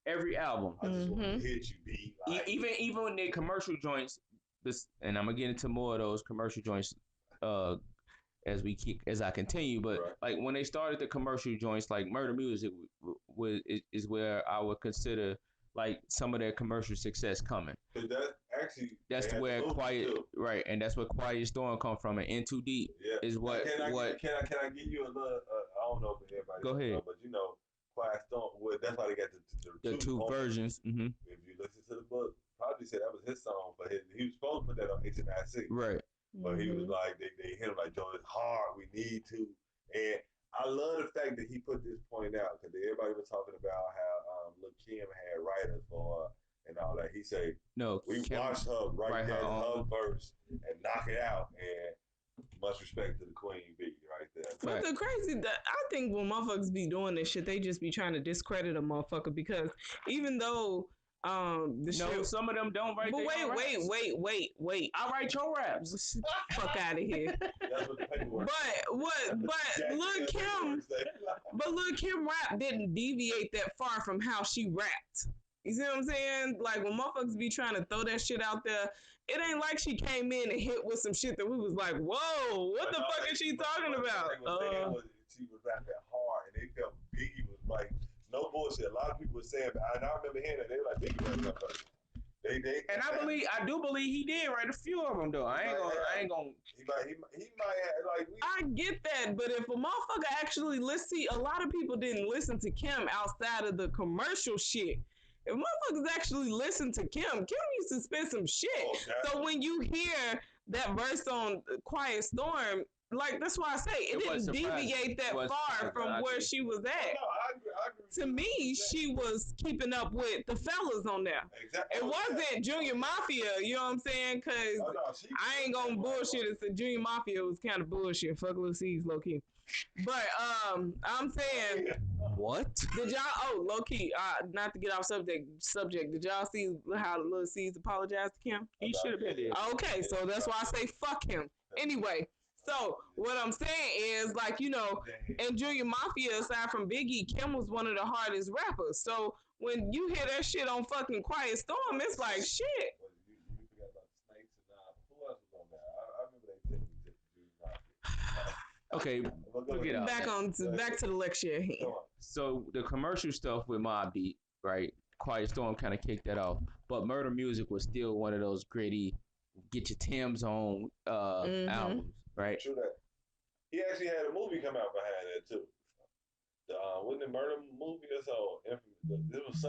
Every album, I just want to hit you, B. Like, even when they commercial joints, and I'm gonna get into more of those commercial joints as I continue, but like when they started the commercial joints, like Murder Music is where I would consider like some of their commercial success coming. That's where Quiet and that's where Quiet Storm come from, and In Too Deep is what. Can I give you a little? I don't know if everybody. Go ahead. But Quiet Storm. Well, that's why they got the two versions. Mm-hmm. If you listen to the book, probably said that was his song, but he was supposed to put that on HNIC. Right. But he was like, they hit him like, Joe, it's hard. We need to. And I love the fact that he put this point out because everybody was talking about how Lil' Kim had writers for her and all that. He said, no, we watched her write that her verse and knock it out. And much respect to the Queen Bee right there. But the crazy, I think when motherfuckers be doing this shit, they just be trying to discredit a motherfucker because even though some of them don't write. But wait. I write your raps. Fuck out of here. But Lil' Kim rap didn't deviate that far from how she rapped. You see what I'm saying? Like when motherfuckers be trying to throw that shit out there, it ain't like she came in and hit with some shit that we was like, whoa, what the fuck is she talking about? She was rapping hard, and they felt Biggie was like, no bullshit. A lot of people were saying, and I remember hearing that they were like, Biggie rapping that person. I do believe he did write a few of them though. I ain't gonna. He might have like. I get that, but if a motherfucker actually a lot of people didn't listen to Kim outside of the commercial shit. If motherfuckers actually listen to Kim used to spit some shit. So when you hear that verse on Quiet Storm, like that's why I say it didn't deviate that far from where she was at. No, I agree. To me, she was keeping up with the fellas on there. Exactly. It wasn't Junior Mafia, you know what I'm saying? Because I ain't gonna bullshit it. So Junior Mafia was kind of bullshit. Fuck Lil C's low key. But I'm saying, what did y'all? Low key. Not to get off subject. Did y'all see how Lil C's apologized to Kim? He should have been there. Okay, so that's why I say fuck him. Anyway. So what I'm saying is, like, in Junior Mafia, aside from Biggie, Kim was one of the hardest rappers. So when you hear that shit on fucking Quiet Storm, it's like shit. You forgot about the Snakes and who else was on there? I remember they Okay, back to the lecture. So the commercial stuff with Mobb Deep, right? Quiet Storm kind of kicked that off, but Murder Music was still one of those gritty, get your Tim's on albums. Right. True that. He actually had a movie come out behind that too. Wasn't it Murder movie or so? It was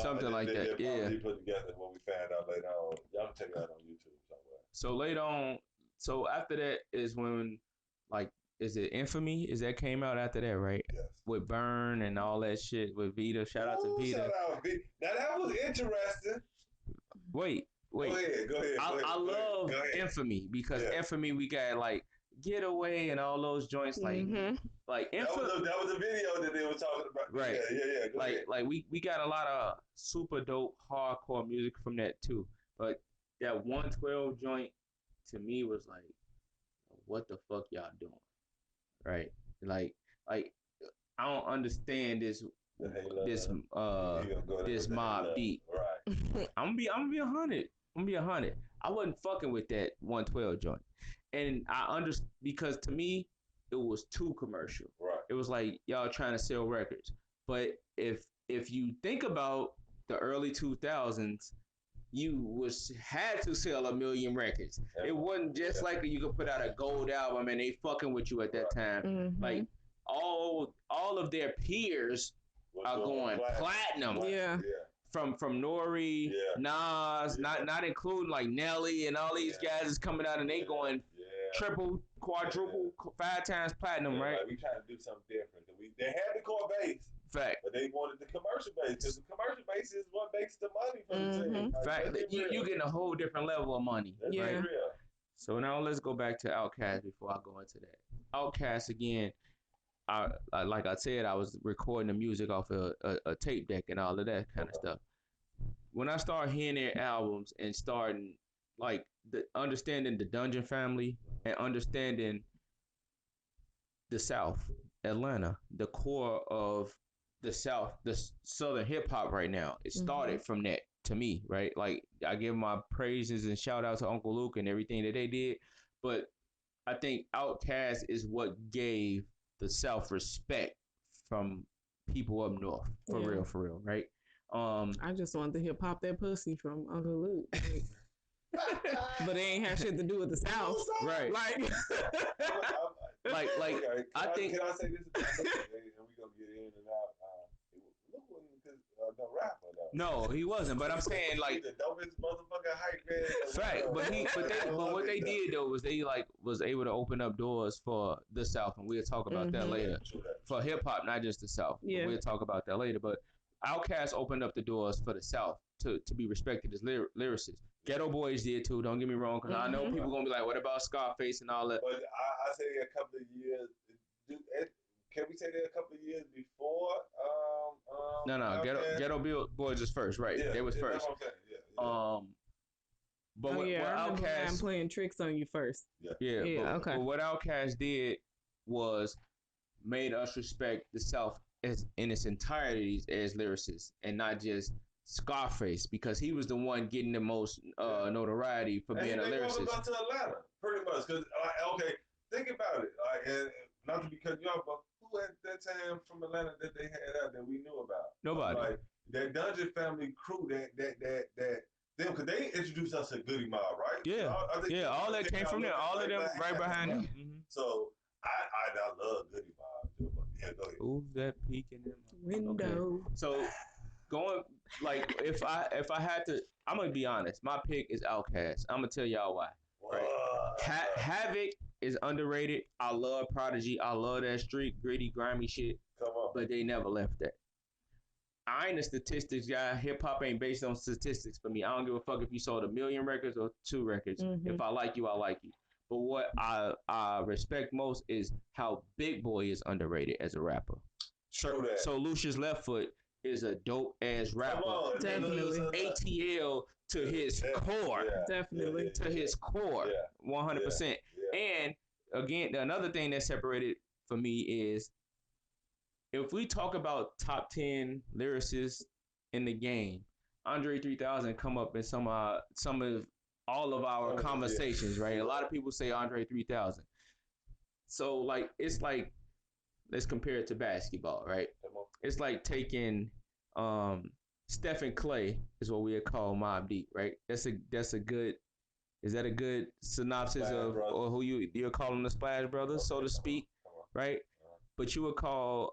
something like that. Yeah. They put together what we found out later on. Y'all can check that on YouTube somewhere. So later on, after that is when, like, is it Infamy? Is that came out after that, right? Yes. With Burn and all that shit with Vita. Shout out to Vita. Now that was interesting. Wait. Go ahead. I love Infamy because Infamy we got like Getaway and all those joints, like that was a video that they were talking about. Right. Yeah. Go ahead. Like we got a lot of super dope hardcore music from that too. But that 112 joint to me was like, what the fuck y'all doing? Right? Like I don't understand this Mob Deep. Right. I'm gonna be 100. I'm gonna be 100. I wasn't fucking with that 112 joint, and I understand because to me it was too commercial. Right. It was like y'all trying to sell records. But if you think about the early 2000s, you had to sell 1 million records. Yeah. It wasn't just like you could put out a gold album and they fucking with you at that time. Like all of their peers are going platinum. Yeah. From Nori, Nas, not including like Nelly and all these guys is coming out and they going triple, quadruple, 5 times platinum, right? Like we trying to do something different. They had the core base, fact, but they wanted the commercial base because the commercial base is what makes the money for the team. Like, fact, you getting a whole different level of money. That's right? Real. So now let's go back to Outkast before I go into that. Outkast again. Like I said, I was recording the music off a tape deck and all of that kind of stuff. When I started hearing their albums and starting like understanding the Dungeon Family and understanding the South, Atlanta, the core of the South, the Southern hip hop right now, it started from that to me, right? Like I give my praises and shout out to Uncle Luke and everything that they did, but I think Outkast is what gave the South respect from people up north, for real, right? I just wanted to hear "Pop That Pussy" from Uncle Luke, but it ain't have shit to do with the South, right? Like, okay. I think. Can I say this? And we gonna get in and out. Luke wasn't no rapper though. No, he wasn't. But I'm saying like the dopest motherfucking hype man. Fact, but what they did though was they like was able to open up doors for the South, and we'll talk about that later. For hip hop, not just the South. Yeah, we'll talk about that later. But Outkast opened up the doors for the South to be respected as lyricists. Ghetto Boys did too. Don't get me wrong, because I know people gonna be like, "What about Scarface and all that?" But I say a couple of years. Can we say that a couple of years before? No. Ghetto Boys is first, right? Yeah, they was first. But what Outkast, I'm playing tricks on you first. Yeah. Okay. But what Outkast did was made us respect the South as in its entirety as lyricists, and not just Scarface, because he was the one getting the most notoriety for being a lyricist. Go to Atlanta, pretty much. Because okay, think about it. And not to be cutting you off, but who at that time from Atlanta that they had out that we knew about? Nobody. Like that Dungeon Family crew that them, because they introduced us to Goody Mob, right? Yeah, so all that came from there. All of them right behind them. So I love Goody Mob. Yeah, go ahead. Who's that peeking in my window? Okay. So going like if I had to, I'm gonna be honest. My pick is Outkast. I'm gonna tell y'all why. Right? Havoc is underrated. I love Prodigy. I love that street gritty, grimy shit. Come on. But they never left that. I ain't a statistics guy. Hip hop ain't based on statistics for me. I don't give a fuck if you sold 1 million records or 2 records. If I like you, I like you. But what I respect most is how Big Boy is underrated as a rapper. So Lucius Left Foot is a dope ass rapper. Definitely. ATL to his core. Definitely. To his core. 100%. And again, another thing that separated for me is if we talk about top 10 lyricists in the game, Andre 3000 come up in some of all of our conversations, right? A lot of people say Andre 3000. So like it's like, let's compare it to basketball, right? It's like taking Stephen Clay is what we would call Mobb Deep, right? That's a good. Is that a good synopsis of or who you're calling the Splash Brothers, so to speak, right? But you would call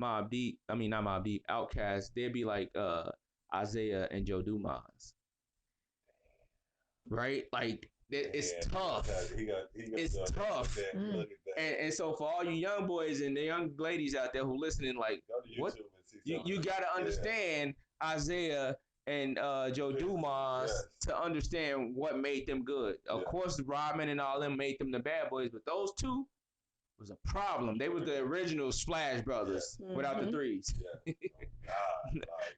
Mobb Deep, I mean not Mobb Deep, Outkast, they'd be like Isaiah and Joe Dumas. Right? Like it's tough. It's tough. And so for all you young boys and the young ladies out there who listening, like what you gotta understand Isaiah and Joe Dumas to understand what made them good. Of course, Rodman and all them made them the bad boys, but those two was a problem. They were the original Splash Brothers without the threes.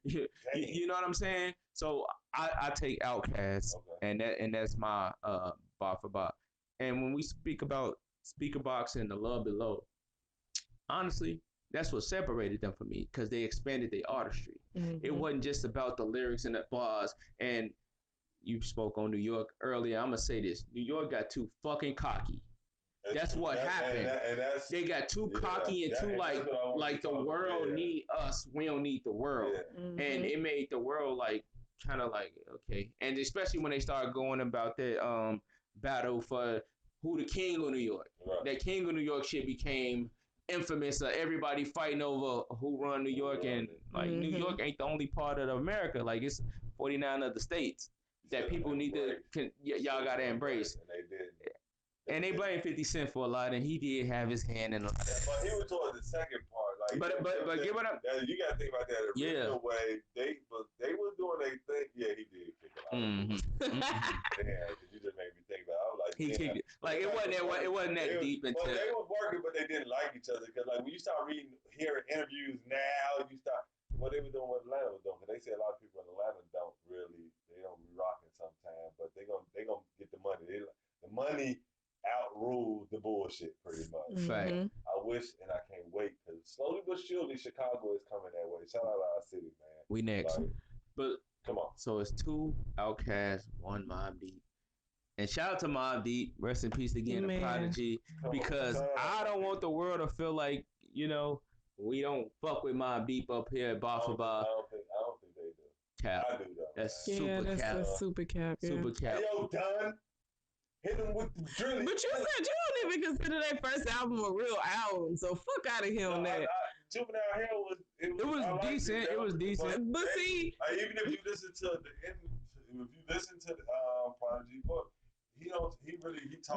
You know what I'm saying? So I take Outkast, and that's my bar for bar. And when we speak about Speaker Box and the Love Below, honestly, that's what separated them from me because they expanded their artistry. It wasn't just about the lyrics and the bars. And you spoke on New York earlier. I'm gonna say this: New York got too fucking cocky. That's what happened. They got too cocky and too like the world need us. We don't need the world, and it made the world like kind of like okay. And especially when they started going about that battle for who the king of New York. That king of New York shit became infamous. Everybody fighting over who run New York, and like New York ain't the only part of America. Like it's 49 other states that people need to y'all gotta embrace. And they did. And they blame 50 Cent for a lot, and he did have his hand in a lot. But he was towards the second part. Like, but give it up. You got to think about that original way. They were doing their thing. Yeah, he did kick it out. Damn, you just made me think about it. I was like, he kicked it. Like, it wasn't that deep into it. But they were working, but they didn't like each other. Because, like, when you start hearing interviews now, you start, what they were doing, what Atlanta was doing. Because they say a lot of people in Atlanta they don't be rocking sometimes, but they gonna get the money. The money outrules the bullshit pretty much. I wish and I can't wait because slowly but surely Chicago is coming that way. Shout out to our city, man. We next. Like, but come on. So it's 2 Outkast, 1 Mobb Deep. And shout out to Mobb Deep. Rest in peace again to Prodigy. Because I don't want the world to feel like, you know, we don't fuck with Mobb Deep up here at Bar for Bar. I don't think they do. Cap. I do though. That's super cap. That's super cap. Super cap. Hey, yo, Don. Hit him with the drilling. But you said you don't even consider that first album a real album, so fuck out of here on that. Juvenile Hell was decent. It was decent. But see, even if you listen to the end, if you listen to the Prodigy book, he talked.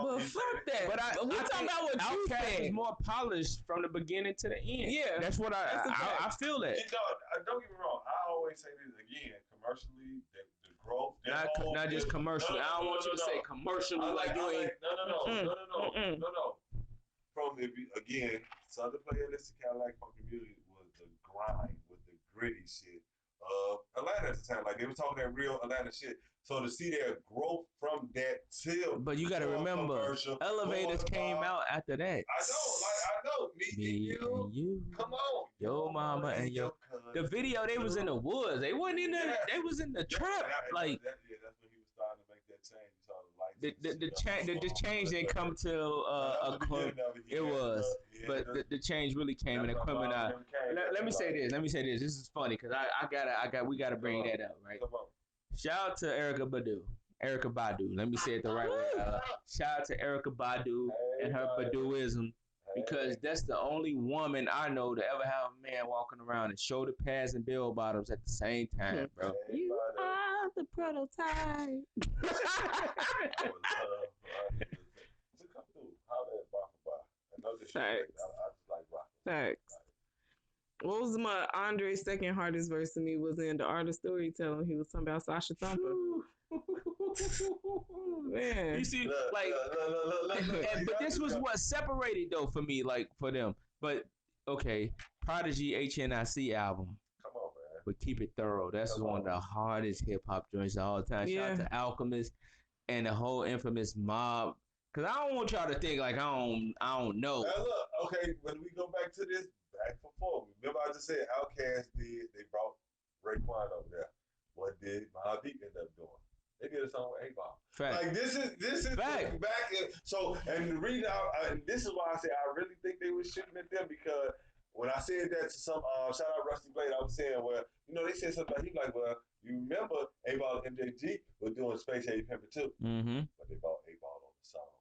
But fuck that. But we talking about what you said. Is more polished from the beginning to the end. Yeah, that's what I feel that. You know, don't get me wrong. I always say this again. Commercially, growth. Not just commercially. I don't want you to say commercially like you ain't. No. From again, Southern Playlist Cadillac Funky Music was the grind, was the gritty shit of Atlanta at the time. Like they were talking that real Atlanta shit. So to see their growth from that till. But you got to remember, Elevators came out after that. I know. Me and you. Come on. Your mama and your. The video, they was in the woods. They wasn't in the. They was in the trap. Like. That's when he was starting to make that change. You saw the lights. The change didn't come till it was, but the change really came in equipment. Let me say this. This is funny because we gotta bring that up, right? Shout out to Erykah Badu. Let me say it the right way. Shout out to Erykah Badu and her Baduism. Because that's the only woman I know to ever have a man walking around in shoulder pads and bell bottoms at the same time, bro. You are the prototype. Facts. What was my Andre's second hardest verse to me was in The Art of Storytelling. He was talking about Sasha Thumper. Man. You see, but this was what separated though for me, like for them. But okay, Prodigy HNIC album. Come on, man. But Keep It Thorough. That's one of the hardest hip hop joints of all time. Shout out to Alchemist and the whole infamous Mob. Cause I don't want y'all to think like I don't know. Now look, okay, when we go back to this, back for forward. Remember I just said Outkast they brought Raekwon over there. What did Mobb Deep end up doing? They did a song with 8Ball. Like this is back. And the reason and this is why I say I really think they were shooting at them because when I said that to some shout out Rusty Blade, I was saying, well, you know, they said something like, he like, well, you remember 8Ball and MJG was doing Space Age Pimpin' too. Mm-hmm. But they brought 8Ball on the song.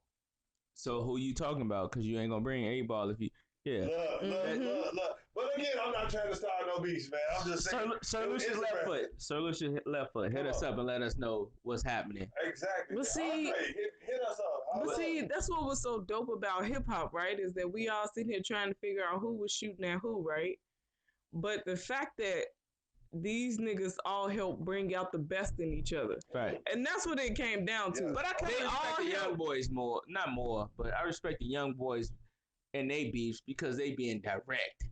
So who you talking about? Because you ain't gonna bring 8Ball if you Look. But again, I'm not trying to start no beats, man. I'm just saying. Sir Lucius left foot. Hit us up and let us know what's happening. Exactly. But see, hit us up. But see, that's what was so dope about hip hop, right? Is that we all sitting here trying to figure out who was shooting at who, right? But the fact that these niggas all help bring out the best in each other. Right. And that's what it came down to. Yeah. But I kind of They respect all the young help. boys more. Not more, but I respect the young boys and they beefs because they being direct.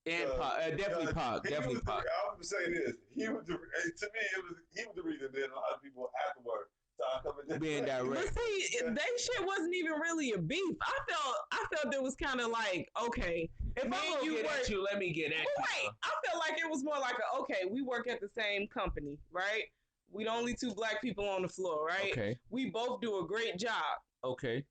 And definitely Pac. Definitely Pac. I would say this. He was the reason that a lot of people afterward started coming Being direct. But see, they shit wasn't even really a beef. I felt it was kind of like, okay, If I'm gonna get at you, let me get at you. Right. I felt like it was more like okay, we work at the same company, right? We the only two black people on the floor, right? Okay. We both do a great job. Okay.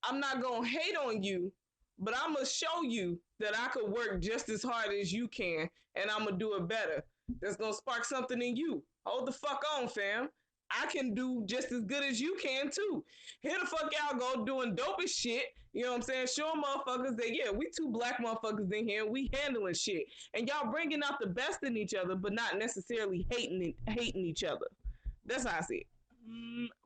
I'm not gonna hate on you, but I'm gonna show you that I could work just as hard as you can, and I'm gonna do it better. That's gonna spark something in you. Hold the fuck on, fam. I can do just as good as you can too. Here the fuck y'all go doing dope as shit. You know what I'm saying? Show motherfuckers that yeah, we two black motherfuckers in here. We handling shit, and y'all bringing out the best in each other, but not necessarily hating each other. That's how I see it.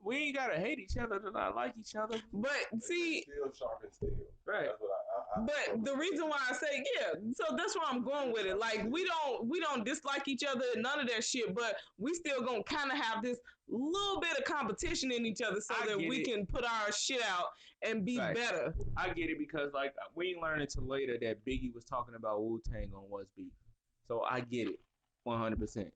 We ain't gotta hate each other to not like each other. But see, still sharp and steel. Right. That's what but the reason why I say yeah, so that's where I'm going with it. Like we don't dislike each other, none of that shit, but we still gonna kind of have this little bit of competition in each other so that we can put our shit out and be better. I get it because like we ain't learned until later that Biggie was talking about Wu-Tang on What's Beef. So I get it, 100%.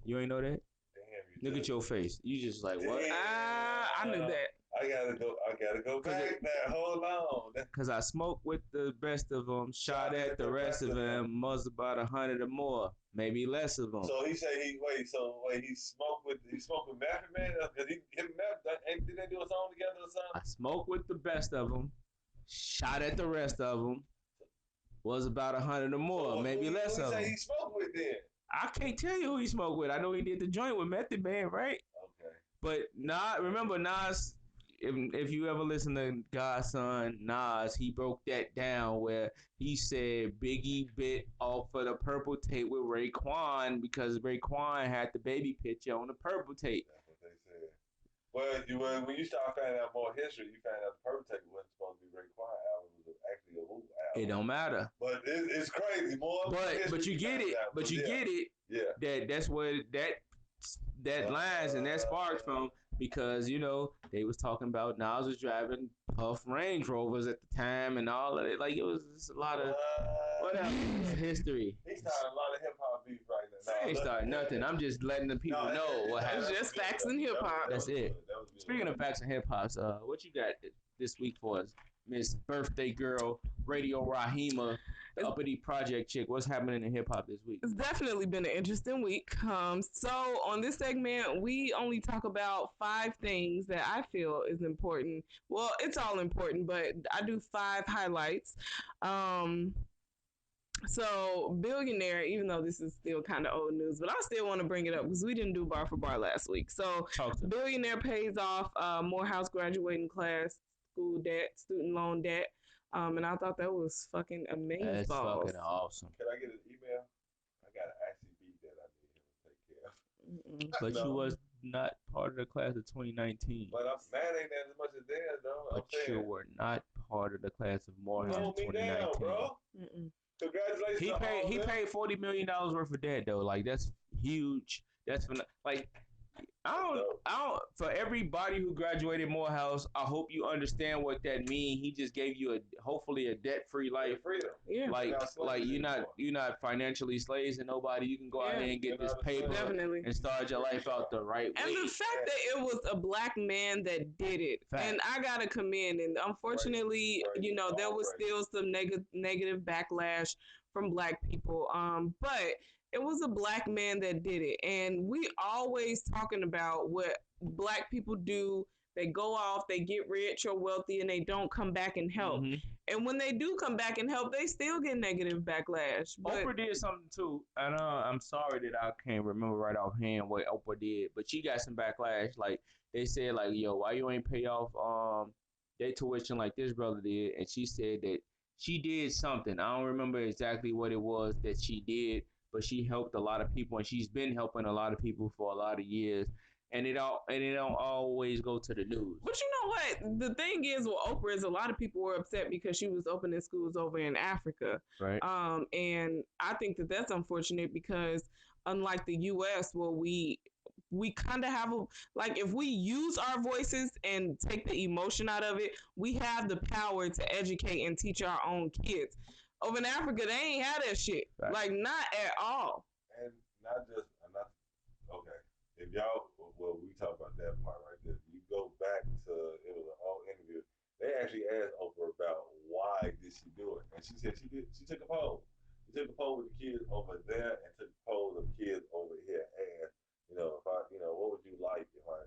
You ain't know that? Damn, look at your face. You just like what? I knew that. I gotta go back now. Hold on. Cause I smoked with the best of them, shot at the rest of them, was about 100 or more, maybe less of them. So he said he smoked with Method Man. Cause him and Meth, did they do a song together or something? I smoked with the best of them, shot at the rest of them, was about 100 or more, maybe less of them. Who he smoked with then? I can't tell you who he smoked with. I know he did the joint with Method Man, right? Okay. But remember Nas. If you ever listen to Godson Nas, he broke that down where he said Biggie bit off of the purple tape with Raekwon because Raekwon had the baby picture on the purple tape. That's what they said. Well, when you start finding out more history, you find out the purple tape wasn't supposed to be Raekwon album. It was actually a Wu album. It don't matter. But it's crazy, more. But you get it. But you get it. Yeah. That's where that lines and that sparks from. Because, you know, they was talking about Nas was driving Puff Range Rovers at the time and all of it. Like, it was just a lot of, whatever, history. He's starting a lot of hip-hop beef right now. I ain't starting nothing. I'm just letting the people know what happened. It's just facts and hip-hop. That's it. Speaking of facts and hip-hop, what you got this week for us? Miss Birthday Girl, Radio Rahima, uppity project chick. What's happening in hip hop this week? It's definitely been an interesting week. So on this segment, we only talk about 5 things that I feel is important. Well, it's all important, but I do 5 highlights. So Billionaire, even though this is still kind of old news, but I still want to bring it up because we didn't do bar for bar last week. So Billionaire pays off Morehouse graduating class school debt, student loan debt. And I thought that was fucking amazing. That's fucking awesome. Can I get an email? I got an ICB that I need him to take care of. But you was not part of the class of 2019. But man ain't as much as theirs, though. But you were not part of the class of Morehouse 2019. Down, bro. Congratulations. He paid $40 million worth of debt though. Like that's huge. That's like I don't. For everybody who graduated Morehouse, I hope you understand what that means. He just gave you hopefully a debt-free life. Freedom. Yeah. Like you're not financially slaves to nobody. You can go out here and get this paper and start your life out the right way. And the fact that it was a black man that did it, and I gotta commend. And unfortunately, you know, there was still some negative backlash from black people. But it was a black man that did it. And we always talking about what black people do. They go off, they get rich or wealthy, and they don't come back and help. Mm-hmm. And when they do come back and help, they still get negative backlash. But Oprah did something too. And I'm sorry that I can't remember right offhand what Oprah did, but she got some backlash. Like they said, like, yo, why you ain't pay off their tuition like this brother did? And she said that she did something. I don't remember exactly what it was that she did, but she helped a lot of people, and she's been helping a lot of people for a lot of years. and it don't always go to the news. But you know what? The thing is with Oprah is a lot of people were upset because she was opening schools over in Africa. Right. And I think that that's unfortunate because unlike the U.S., where we kind of have like if we use our voices and take the emotion out of it, we have the power to educate and teach our own kids. Over in Africa, they ain't had that shit. Right. Like not at all. And not okay. If y'all, well, we talk about that part right there. You go back to, it was an old interview. They actually asked Oprah about why did she do it, and she said she took a poll. She took a poll with the kids over there and took a poll of kids over here. Asked, if I, what would you like if I,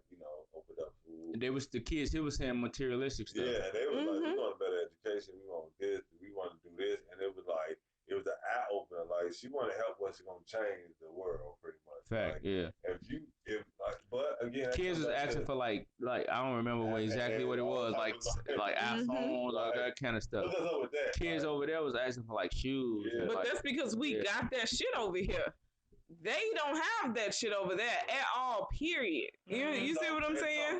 opened up food? And the kids. He was saying materialistic stuff. Yeah, and they was like, we want a better education. We want this. We want to do this, and it was like, it was an eye opener. Like she want to help us. She's gonna change the world pretty much. Fact, like, yeah. But again, kids was asking for like I don't remember exactly what it was, like iPhones, like that kind of stuff. Over there, kids over there was asking for like shoes. Yeah. But like, that's because we got that shit over here. They don't have that shit over there at all, period. You see what I'm saying?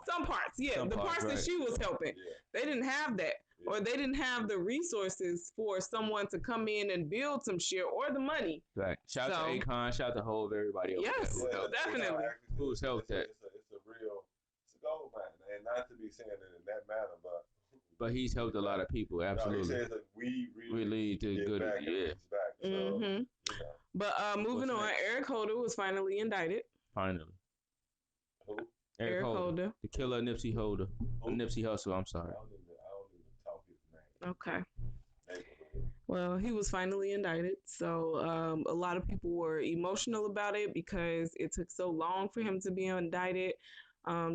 Some parts, yeah. Some the parts, parts right. that she was helping, they didn't have that. Yeah. Or they didn't have the resources for someone to come in and build some shit or the money. Right. Shout out to Akon, shout out to Hove, everybody over Yes, there. definitely. Who's helped that? It's a gold mine, and not to be saying it in that manner, but he's helped a lot of people, absolutely. No, he says that we really did good. Back back. So, But moving on, Eric Holder was finally indicted. Finally. Who? Eric Holder. The killer Nipsey Holder. Nipsey Hussle, I'm sorry. I don't even talk his name. Okay. Well, he was finally indicted. So a lot of people were emotional about it because it took so long for him to be indicted,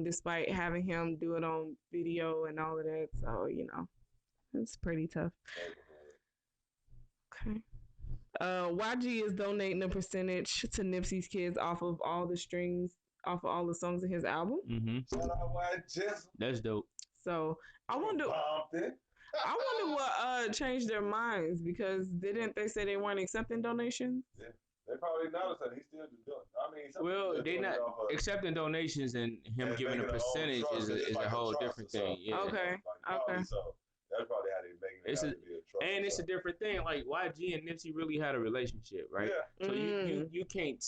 despite having him do it on video and all of that. So, it's pretty tough. Okay. YG is donating a percentage to Nipsey's kids off of all the strings, off of all the songs in his album. That's dope. So I wonder what changed their minds, because didn't they say they weren't accepting donations? Yeah. They probably noticed that he's still doing. They're not accepting donations, and him giving a percentage is a whole different thing. Yeah. Okay. Okay. So that's probably how they're making it out to be a trust. And it's a different thing. Like YG and Nipsey really had a relationship, right? Yeah. So you can't,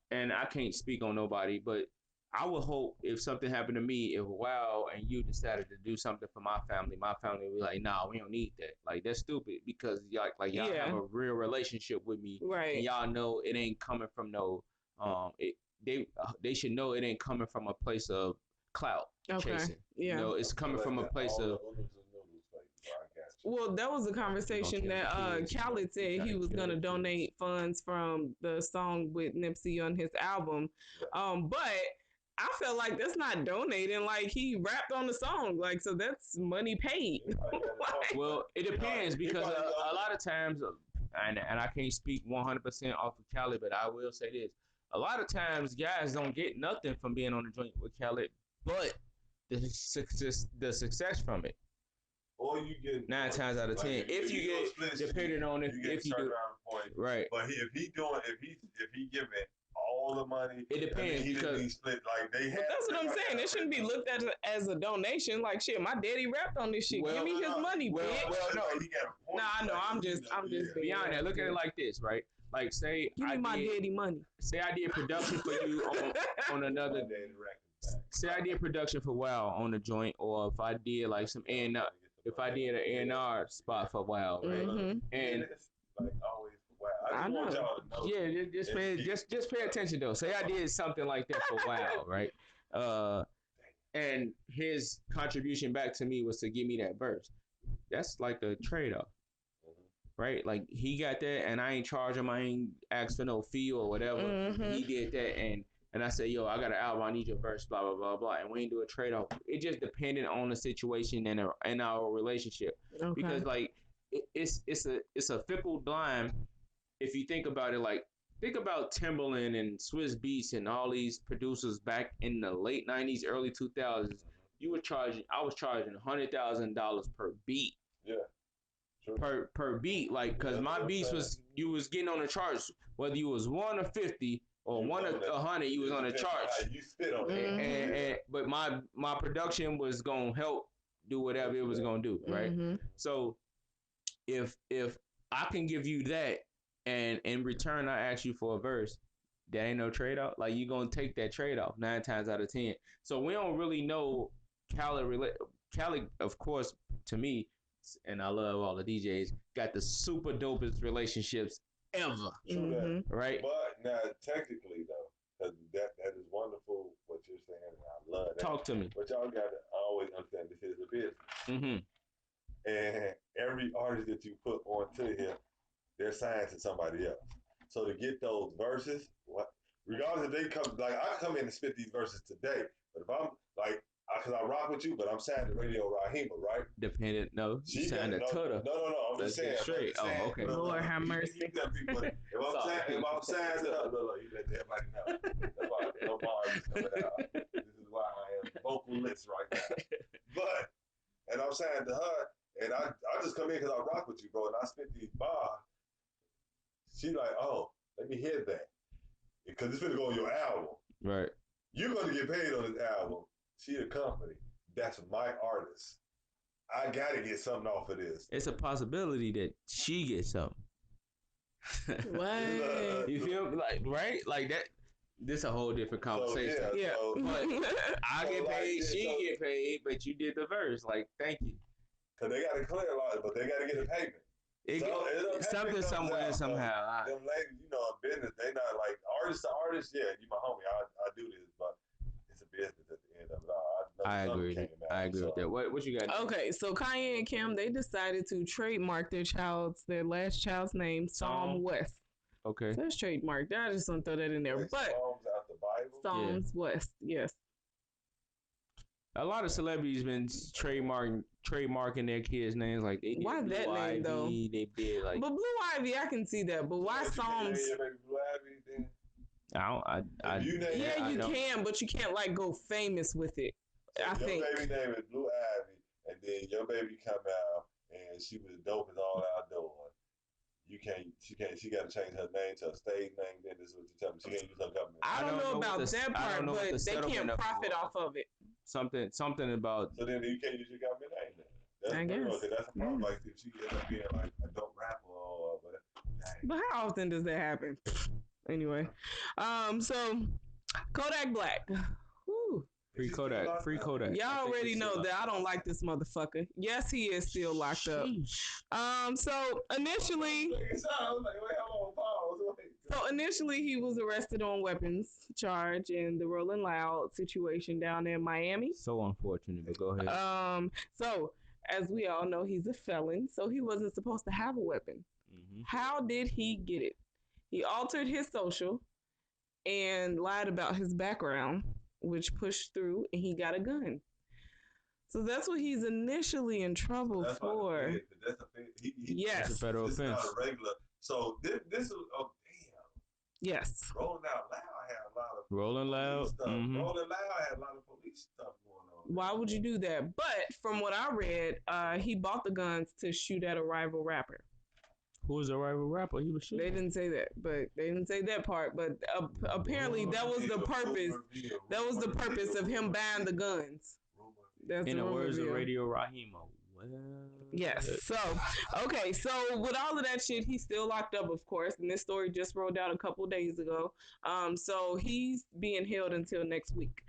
and I can't speak on nobody, but I would hope if something happened to me, if Wow and you decided to do something for my family would be like, nah, we don't need that. Like, that's stupid, because y'all have a real relationship with me, right? And y'all know it ain't coming from no they should know it ain't coming from a place of clout chasing. Yeah, it's coming from a place of. Well, that was a conversation that Khaled said he was gonna donate funds from the song with Nipsey on his album, but I felt like that's not donating. Like, he rapped on the song, like, so that's money paid. Well, it depends, because a lot of times, and I can't speak 100% off of Khaled, but I will say this: a lot of times guys don't get nothing from being on the joint with Khaled, but the success from it. Or you get 9 times out of 10. If you get, depending on if you do, right. But if he giving all the money, it depends, because he split, like they. But that's what I'm saying. It shouldn't be looked at as a donation. Like, shit, my daddy rapped on this shit. Give me his money, bitch. No. Nah, I know. I'm just beyond that. Look at it like this, right? Like, say give me my daddy money. Say I did production for you on another. Say I did production for Wow on the joint, or if I did like some if I did an A&R spot for Wow, right? Mm-hmm. And like always, Wow. I know. Want y'all to know. Yeah, just pay attention though. Say I did something like that for Wow, right? And his contribution back to me was to give me that verse. That's like a trade-off, right? Like, he got that, and I ain't charge him. I ain't asked for no fee or whatever. Mm-hmm. He did that, and I said, yo, I got an album, I need your verse, blah, blah, blah, blah. And we ain't do a trade-off. It just depended on the situation and our relationship. Okay. Because, like, it's a fickle line if you think about it. Like, think about Timbaland and Swizz Beatz and all these producers back in the late 90s, early 2000s. I was charging $100,000 per beat. Yeah. Sure. Per beat, like, because my beats you was getting on the charts, whether you was 1 or 50, or one of 100, you was on a charge. You spit on it. And but my production was gonna help do whatever it was gonna do, right? So if I can give you that, and in return I ask you for a verse, that ain't no trade off. Like, you gonna take that trade off 9 times out of 10. So we don't really know Khaled, of course, to me, and I love all the DJs, got the super dopest relationships ever. True that. Right? But now, technically, though, because that is wonderful what you're saying, and I love that. Talk to me. But y'all got to always understand this is a business. And every artist that you put onto here, they're signed to somebody else. So to get those verses, regardless if they come, like, I come in and spit these verses today, but if I'm like, because I rock with you, but I'm signed to Radio Rahima, right? Dependent, no. She signed to Tutter. No. I'm just saying. Straight. Okay. Lord have mercy. If I'm signed to her, look, you let everybody know. That's why no bars is coming out. This is why I am vocalist right now. And I'm signed to her, and I just come in because I rock with you, bro, and I spit these bars. She like, oh, let me hear that. Because it's going to go on your album. Right. You're going to get paid on this album. She a company. That's my artist. I got to get something off of this. It's a possibility that she gets something. What? You feel like, right? Like that. This a whole different conversation. So, yeah. But I get paid, she get paid, but you did the verse. Like, thank you. Because they got to clear a lot, but they got to get a payment. Something somewhere somehow. Them ladies, you know, in business, they not like artist to artist. Yeah, you my homie. I do this, but it's a business at the end of it all. I agree with that. What you got? Okay, so Kanye and Kim, they decided to trademark their last child's name, Psalm West. Okay, so that's trademarked. I just don't throw that in there. Wait, but Psalms out the Bible? Psalms West, yes. A lot of celebrities been trademarking their kids' names. Like, they did why Blue that name Ivy, though? They did like. But Blue Ivy, I can see that. But why Psalms? Blue Ivy, then? Yeah, you can, but you can't like go famous with it. So I your think. baby name is Blue Ivy, and then your baby come out and she was dope as all outdoors. She got to change her name to a stage name. Then this is what you tell me. She can't use her government. I don't know about that part, but they can't profit off of it. Something about. So then you can't use your government name. Then. I guess. That's a problem. Like if she ends up being like a dope rapper or whatever. But how often does that happen? Anyway, so Kodak Black. Whew. Free Kodak. Y'all already know that I don't like this motherfucker. Yes, he is still locked up. So initially he was arrested on weapons charge in the Rolling Loud situation down in Miami. So unfortunate, but go ahead. So as we all know, he's a felon, so he wasn't supposed to have a weapon. How did he get it? He altered his social and lied about his background, which pushed through, and he got a gun. So that's what he's initially in trouble for. Yes. That's a federal offense. Not a regular. So this is damn. Yes. Rolling Out Loud had a lot of Rolling Loud. stuff. Rolling Loud had a lot of police stuff going on. Why would you do that? But from what I read, he bought the guns to shoot at a rival rapper. Who was a rival rapper? He was shooting. They didn't say that, but they didn't say that part. But apparently, that was the purpose. That was the purpose of him buying the guns. That's in the words of Radio Rahima. Well, yes. So, okay. So with all of that shit, he's still locked up, of course. And this story just rolled out a couple days ago. So he's being held until next week,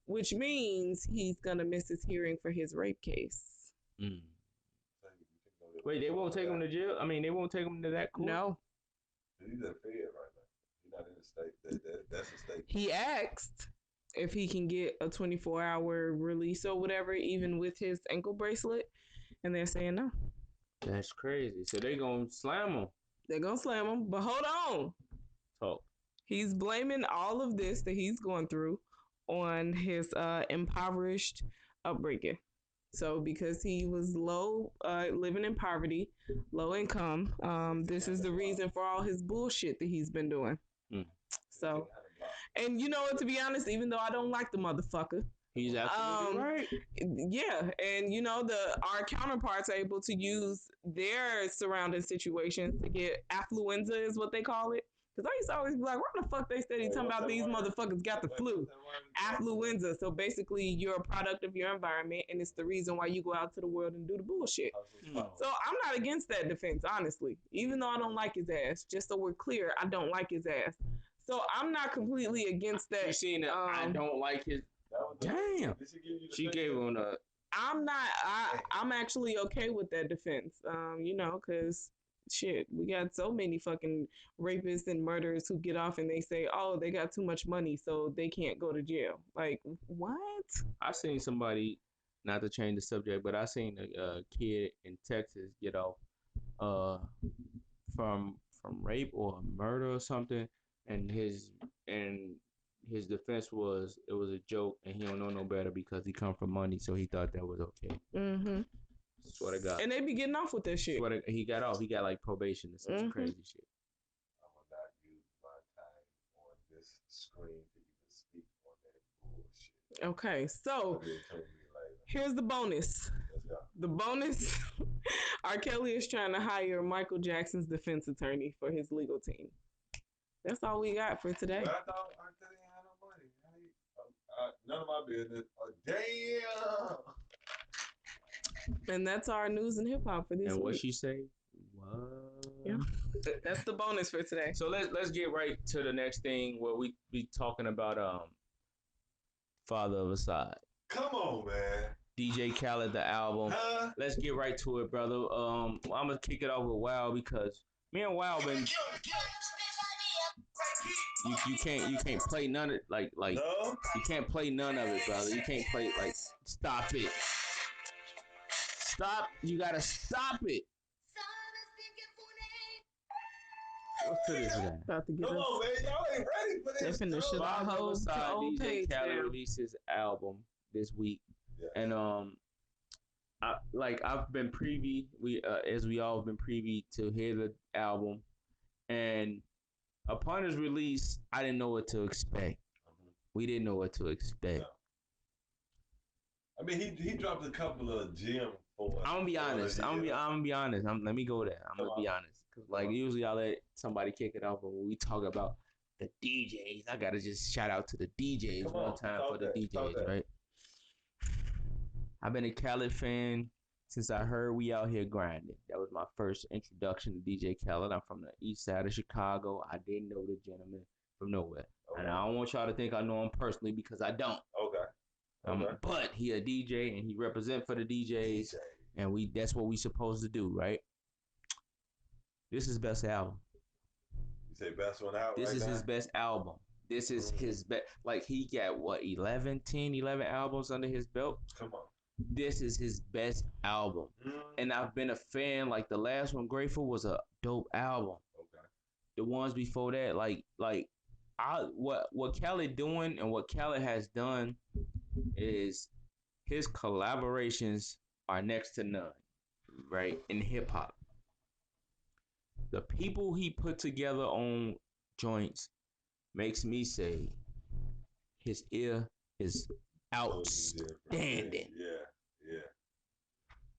which means he's gonna miss his hearing for his rape case. Wait, they won't take him to jail? I mean, they won't take him to that court? No. He's in Fed right now. He's not in the state. That's the state. He asked if he can get a 24-hour release or whatever, even with his ankle bracelet, and they're saying no. That's crazy. So they're going to slam him. They're going to slam him. But hold on. Talk. He's blaming all of this that he's going through on his impoverished upbringing. So because he was low, living in poverty, low income, this is the reason for all his bullshit that he's been doing. So, and you know what, to be honest, even though I don't like the motherfucker, he's absolutely right. Yeah, and you know, our counterparts are able to use their surrounding situations to get affluenza, is what they call it. Because I used to always be like, why the fuck they steady talking about these motherfuckers got the flu? Affluenza. So basically, you're a product of your environment, and it's the reason why you go out to the world and do the bullshit. So I'm not against that defense, honestly. Even though I don't like his ass. Just so we're clear, I don't like his ass. So I'm not completely against that. You seen that? I don't like his. Damn. She gave him a. I'm actually okay with that defense. You know, because shit, we got so many fucking rapists and murderers who get off and they say, oh, they got too much money, so they can't go to jail. Like, what? I seen somebody, not to change the subject, but I seen a kid in Texas get off from rape or murder or something, and his defense was it was a joke and he don't know no better because he come from money, so he thought that was okay. Mm-hmm. Swear to God. And they be getting off with that shit. He got off. He got like probation or some crazy shit. I will not use my time on this screen to even speak on that bullshit. Okay, so here's the bonus. The bonus, R. Kelly is trying to hire Michael Jackson's defense attorney for his legal team. That's all we got for today. But I thought R. Kelly had no money. None of my business. Damn. And that's our news and hip hop for this week. And what she say? What? Yeah. That's the bonus for today. So let's get right to the next thing where we be talking about Father of Aside. Come on, man. DJ Khaled, the album. Let's get right to it, brother. I'm gonna kick it off with Wild because me and Wild been. You can't play none of it like no? You can't play none of it, brother. You can't play like stop it. Stop! You gotta stop it. What's to this guy? About to get Come on, man. Y'all ain't ready for this. Definition of whole DJ Khaled released his album this week, and I've been privy. As we all have been privy to hear the album, and upon his release, I didn't know what to expect. We didn't know what to expect. No. I mean, he dropped a couple of gems for us. I'm gonna be honest. Let me go there. I'm gonna be honest. Cause like usually I let somebody kick it off, but when we talk about the DJs, I gotta just shout out to the DJs one time for the DJs, right? I've been a Khaled fan since I heard We Out Here Grinding. That was my first introduction to DJ Khaled. I'm from the east side of Chicago. I didn't know the gentleman from nowhere. Okay. And I don't want y'all to think I know him personally because I don't. Okay. But he a DJ and he represent for the DJs, and that's what we supposed to do, right? This is his best album. You say best one out. This is his best album. This is his best. Like he got what 11 albums under his belt. Come on. This is his best album, and I've been a fan. Like the last one, Grateful, was a dope album. Okay. The ones before that, what Khaled doing and what Khaled has done is his collaborations are next to none, right? In hip hop, the people he put together on joints makes me say his ear is outstanding. Yeah.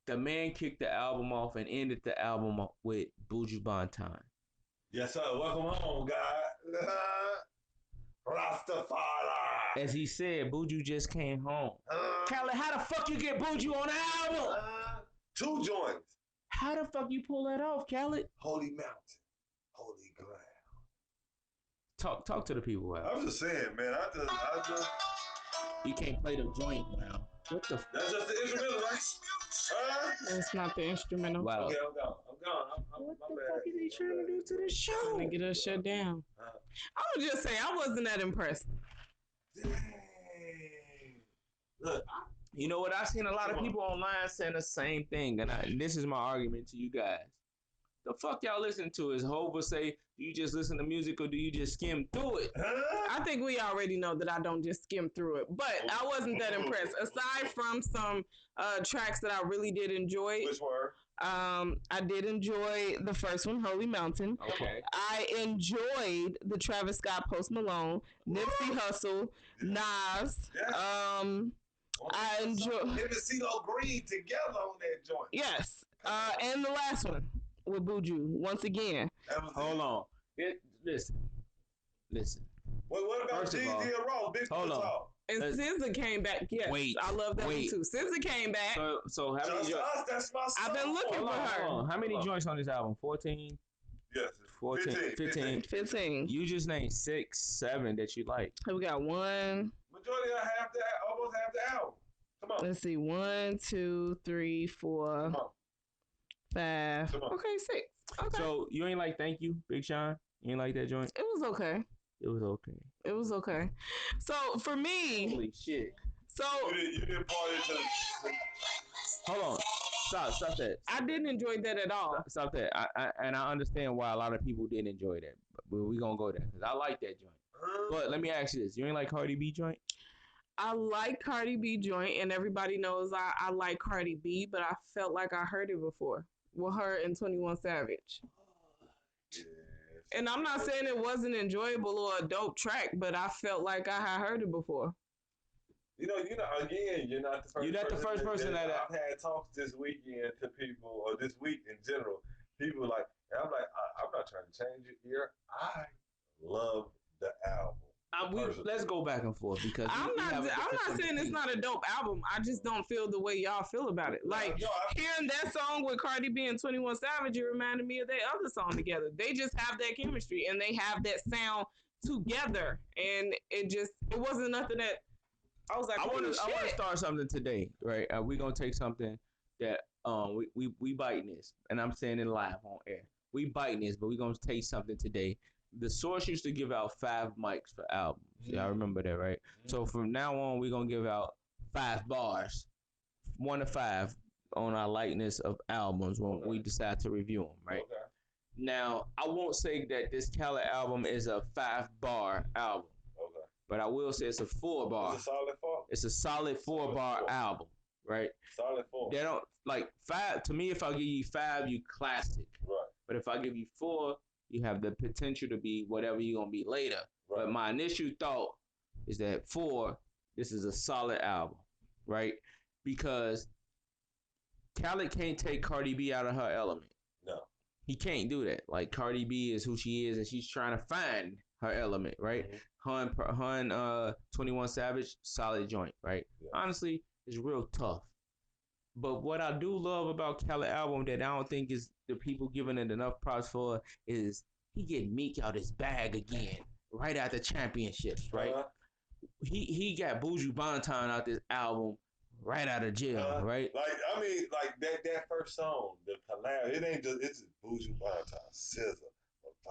The man kicked the album off and ended the album with Buju Banton. Yes, sir. Welcome home, God. Rastafari. As he said, Buju just came home. Khaled, how the fuck you get Buju on the album? 2 joints. How the fuck you pull that off, Khaled? Holy mountain. Holy ground. Talk to the people, wow. I'm just saying, man. I just. You can't play the joint, wow. What the? That's just the instrumental, right? That's not the instrumental. Wow. Okay, I'm gone. What the fuck is he trying to do to the show? Trying to get us shut down. I was just saying, I wasn't that impressed. Dang. Look, you know what? I've seen a lot of people online saying the same thing, and this is my argument to you guys. The fuck y'all listen to? Is Hova say, do you just listen to music or do you just skim through it? I think we already know that I don't just skim through it, but I wasn't that impressed. Aside from some tracks that I really did enjoy. Which were? I did enjoy the first one, Holy Mountain. Okay. I enjoyed the Travis Scott, Post Malone, Nipsey Hussle, Nas. Yes. I enjoy him and CeeLo Green together on that joint. Yes. And the last one with Buju once again. Hold on. Listen, listen. What about First of Jeezy all, and Ross? Big hold on. talk. And SZA came back. Yes, I love that one too. SZA came back. So how many? Just us, that's my song. I've been looking for her. Hold on. How many joints on this album? 14? Yes. 14, 15. You just named 6, 7 that you like. We got one. Majority of almost half the album. Come on. Let's see. 1, 2, 3, 4, Come on. 5. Come on. Okay, 6. Okay. So you ain't like Thank You, Big Sean? You ain't like that joint? It was okay. It was okay. It was okay. So for me, Holy shit. So you didn't party to the... Hold on. Stop that. I didn't enjoy that at all. Stop that. I understand why a lot of people didn't enjoy that, but we gonna go there because I like that joint. But let me ask you this: you ain't like Cardi B joint? I like Cardi B joint, and everybody knows I like Cardi B, but I felt like I heard it before with her and 21 Savage. Yes. And I'm not saying it wasn't enjoyable or a dope track, but I felt like I had heard it before. You know, again, you're not the first person that I've had talks this weekend to people, or this week in general. People like, and I'm like, I'm not trying to change it here. I love the album. Let's go back and forth because I'm not saying it's not a dope album. I just don't feel the way y'all feel about it. Like hearing that song with Cardi B and 21 Savage, it reminded me of their other song together. They just have that chemistry and they have that sound together, and it wasn't nothing that I was like, I want to start something today, right? We're gonna take something that we biting this, and I'm saying it live on air. We biting this, but we're gonna take something today. The Source used to give out 5 mics for albums. Y'all remember that, right? So from now on, we're gonna give out 5 bars, 1 to 5, on our likeness of albums when we decide to review them, right? Okay. Now, I won't say that this Khaled album is a 5-bar album. Okay. But I will say it's a 4-bar. It's a solid 4. It's a solid 4-bar album, right? Solid 4. They don't like 5. To me, if I give you 5, you classic. Right. But if I give you 4, you have the potential to be whatever you're gonna be later. Right. But my initial thought is that 4, this is a solid album, right? Because Khaled can't take Cardi B out of her element. No. He can't do that. Like Cardi B is who she is, and she's trying to find her element, right? Her and 21 Savage, solid joint, right? Yeah. Honestly, it's real tough. But what I do love about Khaled album that I don't think is the people giving it enough props for is he getting Meek out his bag again right after championships, right? He got Buju Banton out this album right out of jail, right? Like that first song, the collab, it ain't just, it's just Buju Banton, SZA,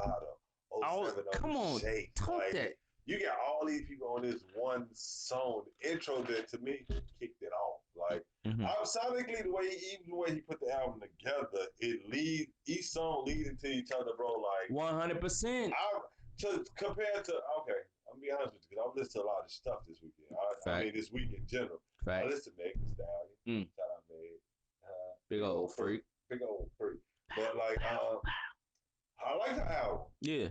Lovato, 07, come on, Shake. talk like, that. You got all these people on this one song. The intro that to me kicked it off. Like sonically, even the way he put the album together, each song leading to each other, bro. Like 100%. Compared to I'm be honest with you, because I've listened to a lot of stuff this weekend. I mean, this week in general. Fact. I listened to Meg Thee Stallion. Shout out Meg. Big old freak. But like, I like the album. Yeah.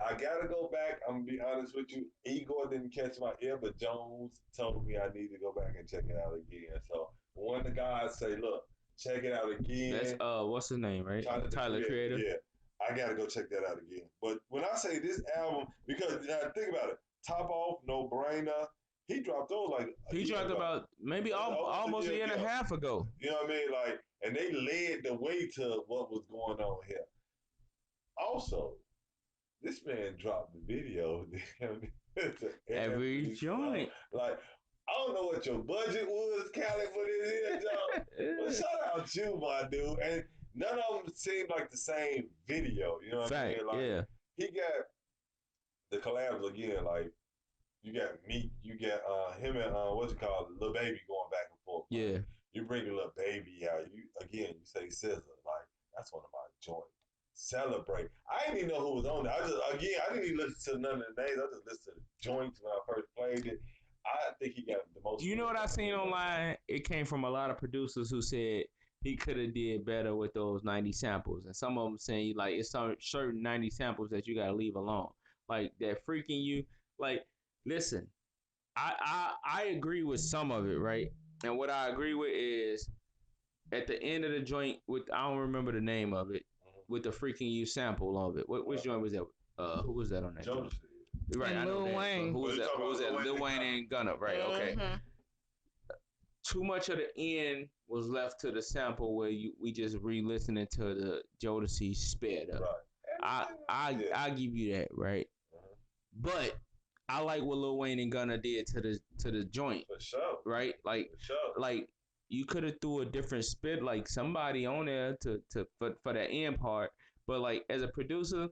I gotta go back. I'm gonna be honest with you. Igor didn't catch my ear, but Jones told me I need to go back and check it out again. So when the guys say, "Look, check it out again," that's what's his name, right? Tyler Creator. Yeah, I gotta go check that out again. But when I say this album, because think about it, Top Off, No Brainer. He dropped those like he dropped about maybe almost a year and a half ago. You know what I mean? Like, and they led the way to what was going on here. Also, this man dropped the video every joint. Like, I don't know what your budget was, Khaled, for this here, John. But shout out you, my dude. And none of them seemed like the same video. You know what I mean? Like, yeah. He got the collabs again. Like, you got Meek, you got him and Lil Baby going back and forth. Yeah. Like, you bring a Lil Baby out. You say SZA. Like, that's one of my joints. Celebrate. I didn't even know who was on there. I didn't even listen to none of the names. I just listened to the joints when I first played it. I think he got the most. You know what I seen online? It came from a lot of producers who said he could have did better with those 90 samples, and some of them saying like it's some certain 90 samples that you gotta leave alone, like that freaking you. Like, listen, I agree with some of it, right? And what I agree with is at the end of the joint with I don't remember the name of it. With the freaking you sample of it. Which joint was that? Who was that on that? Right, And I know Lil that. Wayne. But who's that? Who's that? Lil Wayne and Gunna. Right. Okay. Too much of the end was left to the sample where we just re-listening to the Jodeci sped up. Right. I give you that, right? But I like what Lil Wayne and Gunna did to the joint. For sure. Right? Like you could have threw a different spit, like somebody on there for the end part. But like as a producer,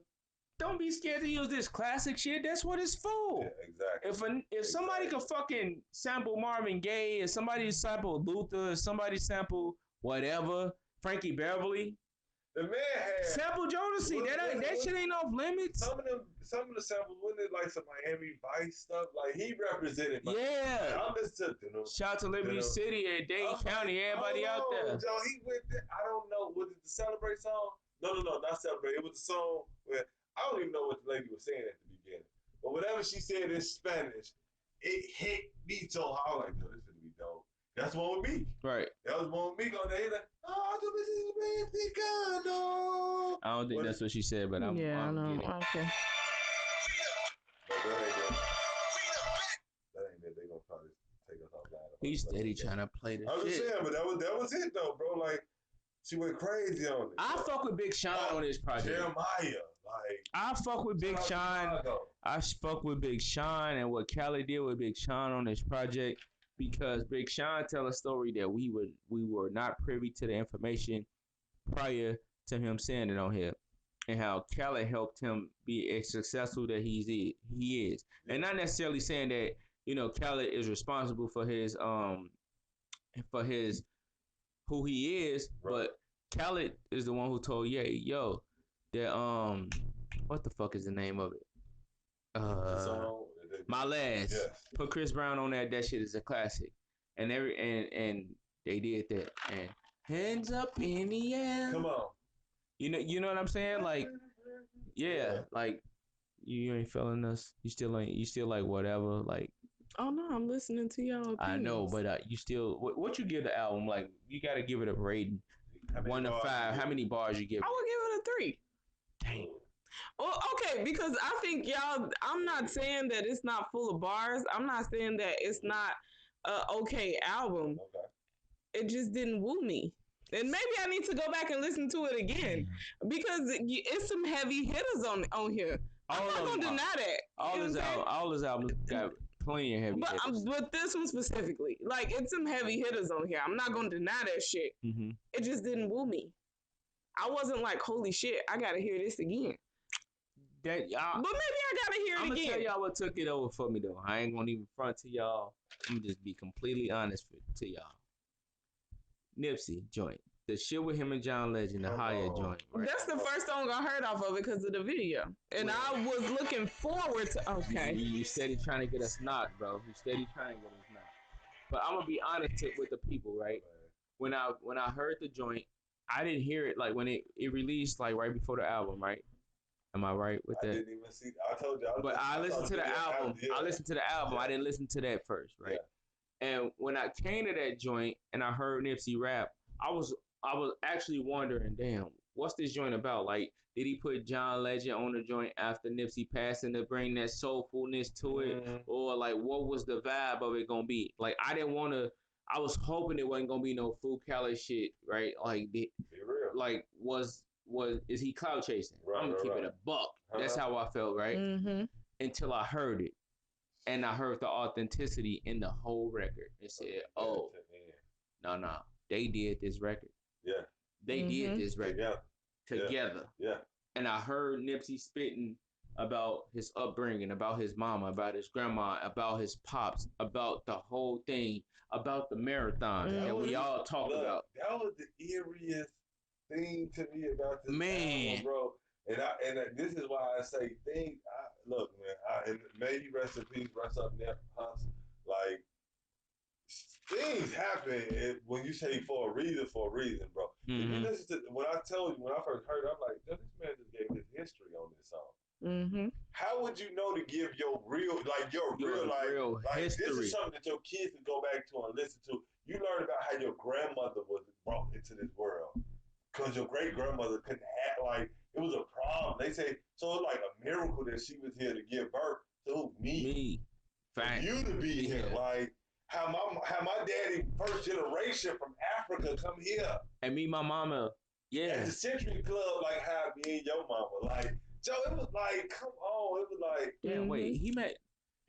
don't be scared to use this classic shit. That's what it's for. Yeah, exactly. If somebody could fucking sample Marvin Gaye, if somebody sample Luther, if somebody sample whatever, Frankie Beverly, the man had sample Jodeci. That shit ain't off limits. Some of the samples, wasn't it like some Miami Vice stuff? Like he represented. Yeah. I'm listening to Shout out to Liberty City and Dade County, everybody out there. Joe, he went there. I don't know. Was it the Celebrate song? No, not Celebrate. It was the song where I don't even know what the lady was saying at the beginning. But whatever she said in Spanish, it hit me so hard. I was like, no, this is gonna be dope. That's one with me. Right. That was one with me on there. He's like, oh, this is Mexicano. I don't think that's what she said, but I'm getting it. Okay. That ain't it. They gonna probably take us offline. He's steady trying to play the shit. I was just saying, but that was it though, bro. Like she went crazy on it. I fuck with Big Sean on this project. Jeremiah, I fuck with Big Sean. I fuck with Big Sean and what Cali did with Big Sean on this project, because Big Sean tell a story that we were not privy to the information prior to him saying it on here, and how Cali helped him be as successful that he is, and not necessarily saying that Cali is responsible for his who he is, right. But Khaled is the one who told yo that what the fuck is the name of it? My Last. Yes. Put Chris Brown on that. That shit is a classic. And they did that. And hands up in the air. Come on. You know what I'm saying? Like, yeah. Like you ain't feeling us. You still like whatever. Like. Oh no, I'm listening to y'all. I know, but you still what you give the album? Like you got to give it a rating, 1 to 5. How many bars you give? I would give it a 3. Dang. Well, okay, because I think y'all. I'm not saying that it's not full of bars. I'm not saying that it's not a okay album. Okay. It just didn't woo me. And maybe I need to go back and listen to it again because it's some heavy hitters on here. I'm not gonna deny that. All his albums got plenty of heavy hitters. But this one specifically, like it's some heavy hitters on here. I'm not gonna deny that shit. Mm-hmm. It just didn't woo me. I wasn't like, holy shit, I gotta hear this again. But maybe I gotta hear it again. I'm gonna tell y'all what took it over for me though. I ain't gonna even front to y'all. I'm gonna just be completely honest to y'all. Nipsey joint. The shit with him and John Legend, the higher joint. Right? That's the first song I heard off of it because of the video. And I was looking forward to, okay. You steady trying to get us knocked, bro. You steady trying to get us knocked. But I'm going to be honest with the people, right? When I heard the joint, I didn't hear it like when it released like right before the album, right? Am I right with that? I didn't even see. I told you. But I listened to the album. Yeah. I listened to the album. Yeah. I didn't listen to that first, right? Yeah. And when I came to that joint and I heard Nipsey rap, I was actually wondering, damn, what's this joint about? Like, did he put John Legend on the joint after Nipsey passing to bring that soulfulness to it? Mm-hmm. Or like, what was the vibe of it gonna be? Like, I was hoping it wasn't gonna be no Full Cali shit, right? Like, be real. Like, is he cloud chasing? Right, I'm gonna keep it a buck. That's how I felt, right? Mm-hmm. Until I heard it. And I heard the authenticity in the whole record. It said, oh, no, they did this record. Yeah. They did this record together. Yeah. And I heard Nipsey spitting about his upbringing, about his mama, about his grandma, about his pops, about the whole thing, about the marathon that we all talk about. That was the eeriest thing to me about this album, bro. And this is why I say things. Look, man, and may you rest in peace, rest up, Nip Huss. Like, things happen when you say for a reason, bro. Mm-hmm. If you listen to when I first heard it, I'm like, this man just gave his history on this song. Mm-hmm. How would you know to give your real history? This is something that your kids can go back to and listen to. You learn about how your grandmother was brought into this world because your great grandmother couldn't have, like, it was a problem. They say so it's like a miracle that she was here to give birth. So Who? Me. Me. For Fact. you to be here. Yeah. Like, how my daddy, first generation from Africa, come here. And me, my mama. Yeah. At the Century Club, like how me and your mama. Like, Joe, it was like, come on. It was like. Damn, wait. He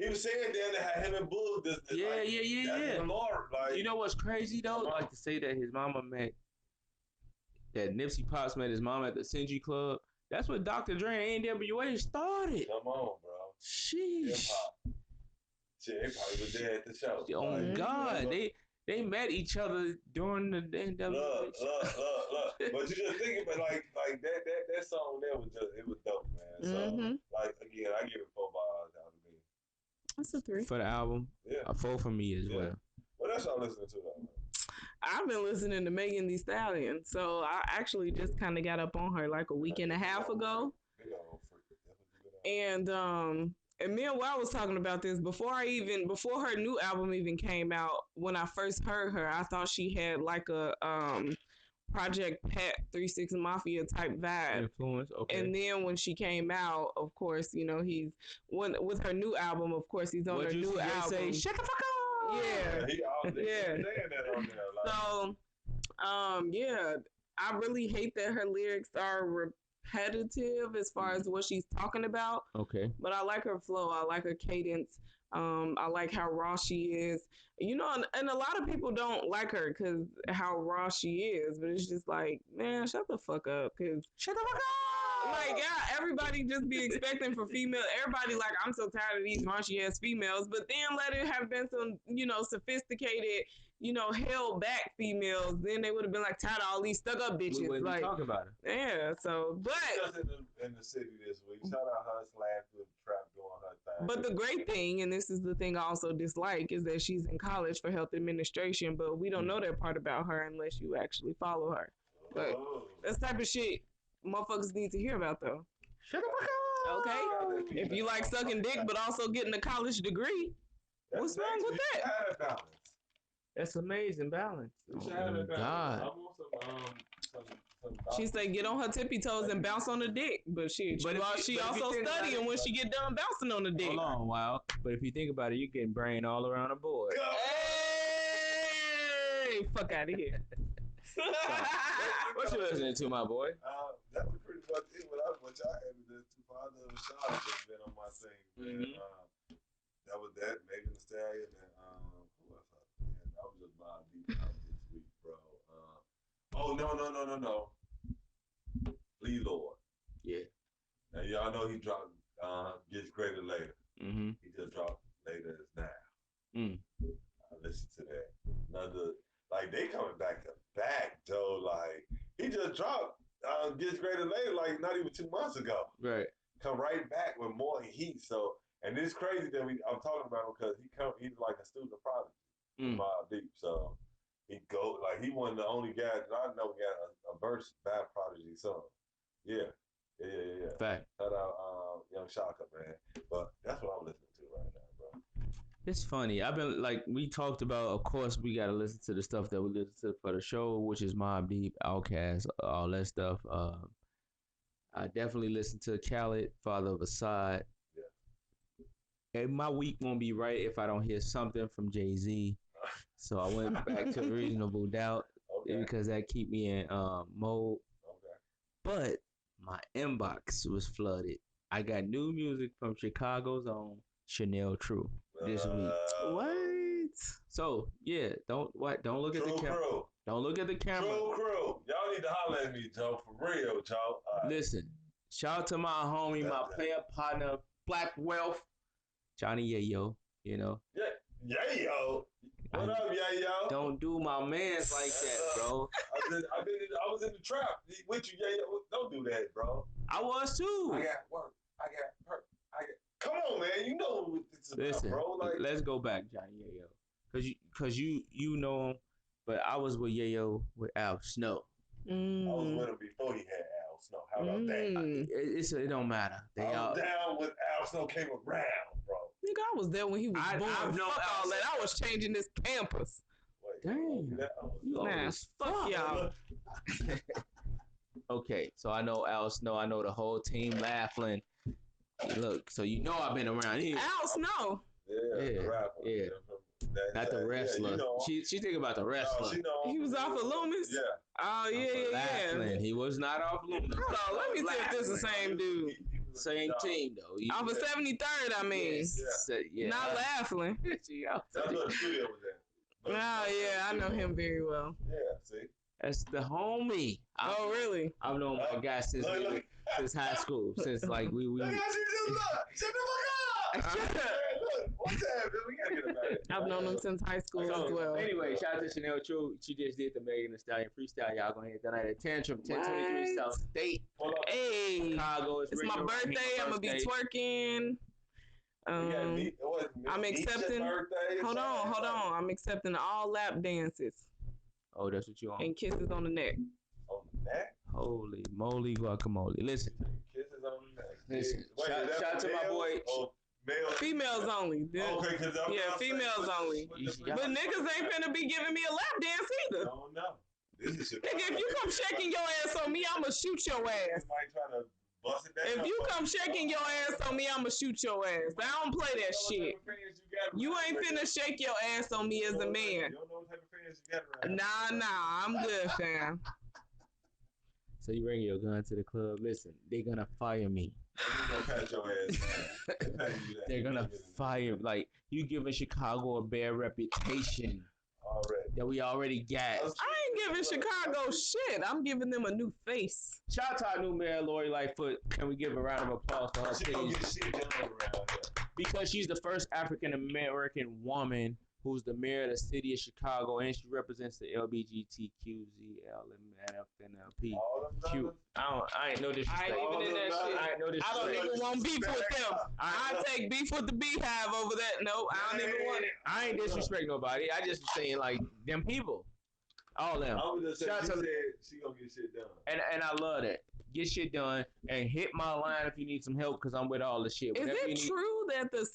was saying that they had him and Bull. Yeah. The Lord, like, You know what's crazy, though? Like to say that his mama met, that Nipsey Pops met his mom at the Century Club. That's what Dr. Dre and NWA started. Come on, bro. Sheesh. Hip-hop. Shit, they probably was there at the show. Oh, like, God. They met each other during the NWA. Look. But you just think about that song there it was dope, man. So like again, I give it 4 bars out of me. That's a 3 for the album. Yeah, A 4 for me as well. Well, that's all I'm listening to though, man. I've been listening to Megan Thee Stallion, so I actually just kind of got up on her like a week and a half ago. And me and Wild was talking about this before her new album even came out. When I first heard her, I thought she had like a Project Pat 3 6 Mafia type vibe. Influence, okay. And then when she came out, of course, you know, with her new album, of course, he's on her new album. Say, shut the fuck up! Yeah. Saying that on there. Like, So, yeah, I really hate that her lyrics are repetitive as far as what she's talking about. Okay. But I like her flow. I like her cadence. I like how raw she is. You know, and a lot of people don't like her because how raw she is. But it's just like, man, shut the fuck up. Cause shut the fuck up! Like, yeah, everybody just be expecting for female. Everybody like, I'm so tired of these raunchy ass females. But then let it have been some, you know, sophisticated, you know, held back females. Then they would have been like, tired of all these stuck up bitches. We wouldn't like, be talking about it. Yeah, so, but. Just in the city this week. Shout out her slash with Trap doing her thing. But the great thing, and this is the thing I also dislike, is that she's in college for health administration, but we don't know that part about her unless you actually follow her. But that's the type of shit motherfuckers need to hear about, though. Shut the fuck up! Okay? If you like sucking dick, but also getting a college degree, what's wrong with that? That's amazing balance. Oh, God. She said get on her tippy toes and bounce on the dick, but she also studying when she get done bouncing on the dick. Hold on, wow. But if you think about it, you're getting brain all around the board. Hey, fuck out of here. What you listening to, my boy? That was pretty much it. What y'all had to do. Father of Shah has been on my thing, man. That was that. Megan Thee Stallion and who else? Man, that was just my deep out this week, bro. No. Lee Lord. Yeah. Now y'all know he dropped Gets Greater Later. Mm-hmm. He just dropped Later Is Now. I listened to that. Another, like, they coming back to back, though. Like, he just dropped Gets Greater Later, like, not even 2 months ago. Right. Come right back with more heat. So, and it's crazy that I'm talking about him because he's like a student of Prodigy. Mobb Deep. So, he one of the only guys that I know got a verse by Prodigy song. Yeah. Fact. Shout out Young Shaka, man. But that's what I'm listening to right now, bro. It's funny. I've been, like, we talked about, of course, we got to listen to the stuff that we listen to for the show, which is Mobb Deep, Outkast, all that stuff. I definitely listened to Khaled, Father of Asad. Yeah. And my week won't be right if I don't hear something from Jay-Z. So I went back to Reasonable Doubt because that keep me in mode. Okay. But my inbox was flooded. I got new music from Chicago's own Chanel True this week. What? So yeah, don't look at the camera. Don't look at the camera. True. Y'all need to holler at me, Joe. For real, Joe. Listen, shout out to my homie, my player partner, Black Wealth, Johnny Yayo. You know. Yeah, Yayo. What up, Yayo? Don't do my mans like that, bro. I was in the trap with you, Yayo. Don't do that, bro. I was too. I got work. I got hurt. Come on, man. You know what this is Listen, about, bro. Like, let's go back, Johnny Yayo, cause you know him, but I was with Yayo with Al Snow. I was with him before he had Al Snow. How about that? It don't matter. I was down when Al Snow came around, bro. Nigga, I was there when he was born. Fuck all that. I was changing this campus. Damn. Nah, fuck y'all. Okay, so I know Al Snow. I know the whole team Laughlin. Look, so you know I've been around. Al Snow. The rapper. Yeah. Not the wrestler. Yeah, you know. She think about the wrestler. No, He was off of Loomis? Yeah. Oh, yeah. He was not off Loomis. Hold on, let me see if this is the same dude. Same team, though. Off of 73rd, I mean. Yeah. Not Laughlin. That's what the studio was at. Oh, yeah, I know him very well. Yeah, see? That's the homie. Oh, really? I've known my guy since high school. Since, like, we Shut the fuck up! Hey, look, what's that? We gotta get him out of here. I've known him since high school as well. Anyway, shout out to Chanel True. She just did the Megan Thee Stallion freestyle. Y'all gonna hit tonight at Tantrum, 1023 South State. Hey, Chicago. it's my birthday. I'm gonna be twerking. I'm accepting. Hold on. I'm accepting all lap dances. Oh, that's what you want. And kisses on the neck. On the neck? Holy moly guacamole. Listen. Kisses on the neck. Listen. Shout out to my boy. Females only. Okay, females only. But niggas ain't finna be giving me a lap dance either. No. Nigga, if you come shaking your ass on me, I'ma shoot your ass. If you come shaking your ass on me, I'ma shoot your ass. I don't play that shit. You ain't finna shake your ass on me as a man. You don't know what type of fans you got around. Nah, I'm good, fam. So you bring your gun to the club. Listen, they're gonna fire me. They're gonna fire. Like, you giving Chicago a bad reputation that we already got. I ain't giving Chicago shit. I'm giving them a new face. Shout out to our new mayor, Lori Lightfoot. Can we give a round of applause for her, please? Because she's the first African American woman who's the mayor of the city of Chicago, and she represents the LGBTQZLMNFNLP. I ain't no disrespect. I ain't even in that shit. I don't even want beef with them. I take beef with the beehive over that. No, I don't even want it. I ain't disrespect nobody. I just saying, like, them people. All them. She gonna get shit done. And I love that. Get shit done and hit my line if you need some help, because I'm with all the shit. Is it true that the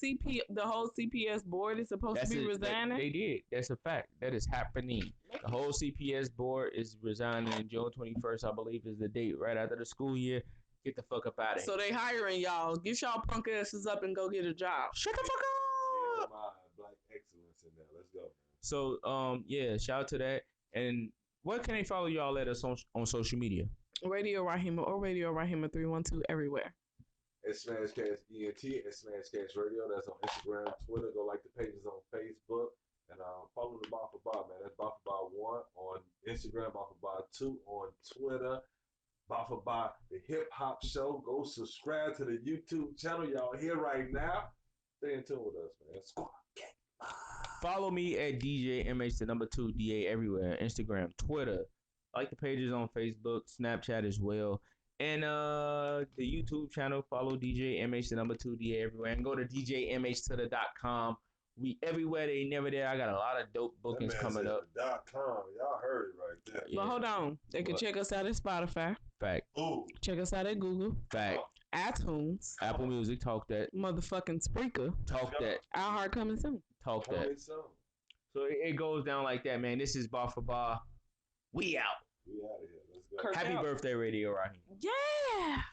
whole CPS board is supposed to be resigning? They did. That's a fact. That is happening. The whole CPS board is resigning, and June 21st, I believe, is the date right after the school year. Get the fuck up out of here. So they hiring y'all. Get y'all punk asses up and go get a job. Shut the fuck up. Black excellence in there. Let's go. So yeah, shout out to that. And where can they follow y'all at us on social media? Radio Rahima or Radio Rahima 312 everywhere. It's Smashcast ENT and Smashcast Radio. That's on Instagram, Twitter. Go like the pages on Facebook. And follow the Bar for Bar, man. That's Bar for Bar 1 on Instagram, Bar for Bar 2 on Twitter. Bar for Bar, the Hip Hop Show. Go subscribe to the YouTube channel. Y'all here right now. Stay in tune with us, man. Squad. Follow me at DJ MH the number 2 DA everywhere. Instagram, Twitter. Like the pages on Facebook, Snapchat as well. And the YouTube channel, follow DJ MH the number 2 DA everywhere. And go to DJMH.com. We everywhere, they never there. I got a lot of dope bookings coming up. .com. Y'all heard it right there. Yeah. But hold on. They can check us out at Spotify. Fact. Ooh. Check us out at Google. Fact. iTunes. Apple Music. Talk that. Motherfucking Spreaker. Talk that. Our Heart coming soon. Talk that. So it goes down like that, man. This is Bar for Bar. We out. We out of here. Let's go. Happy birthday, Radio Rahim. Yeah.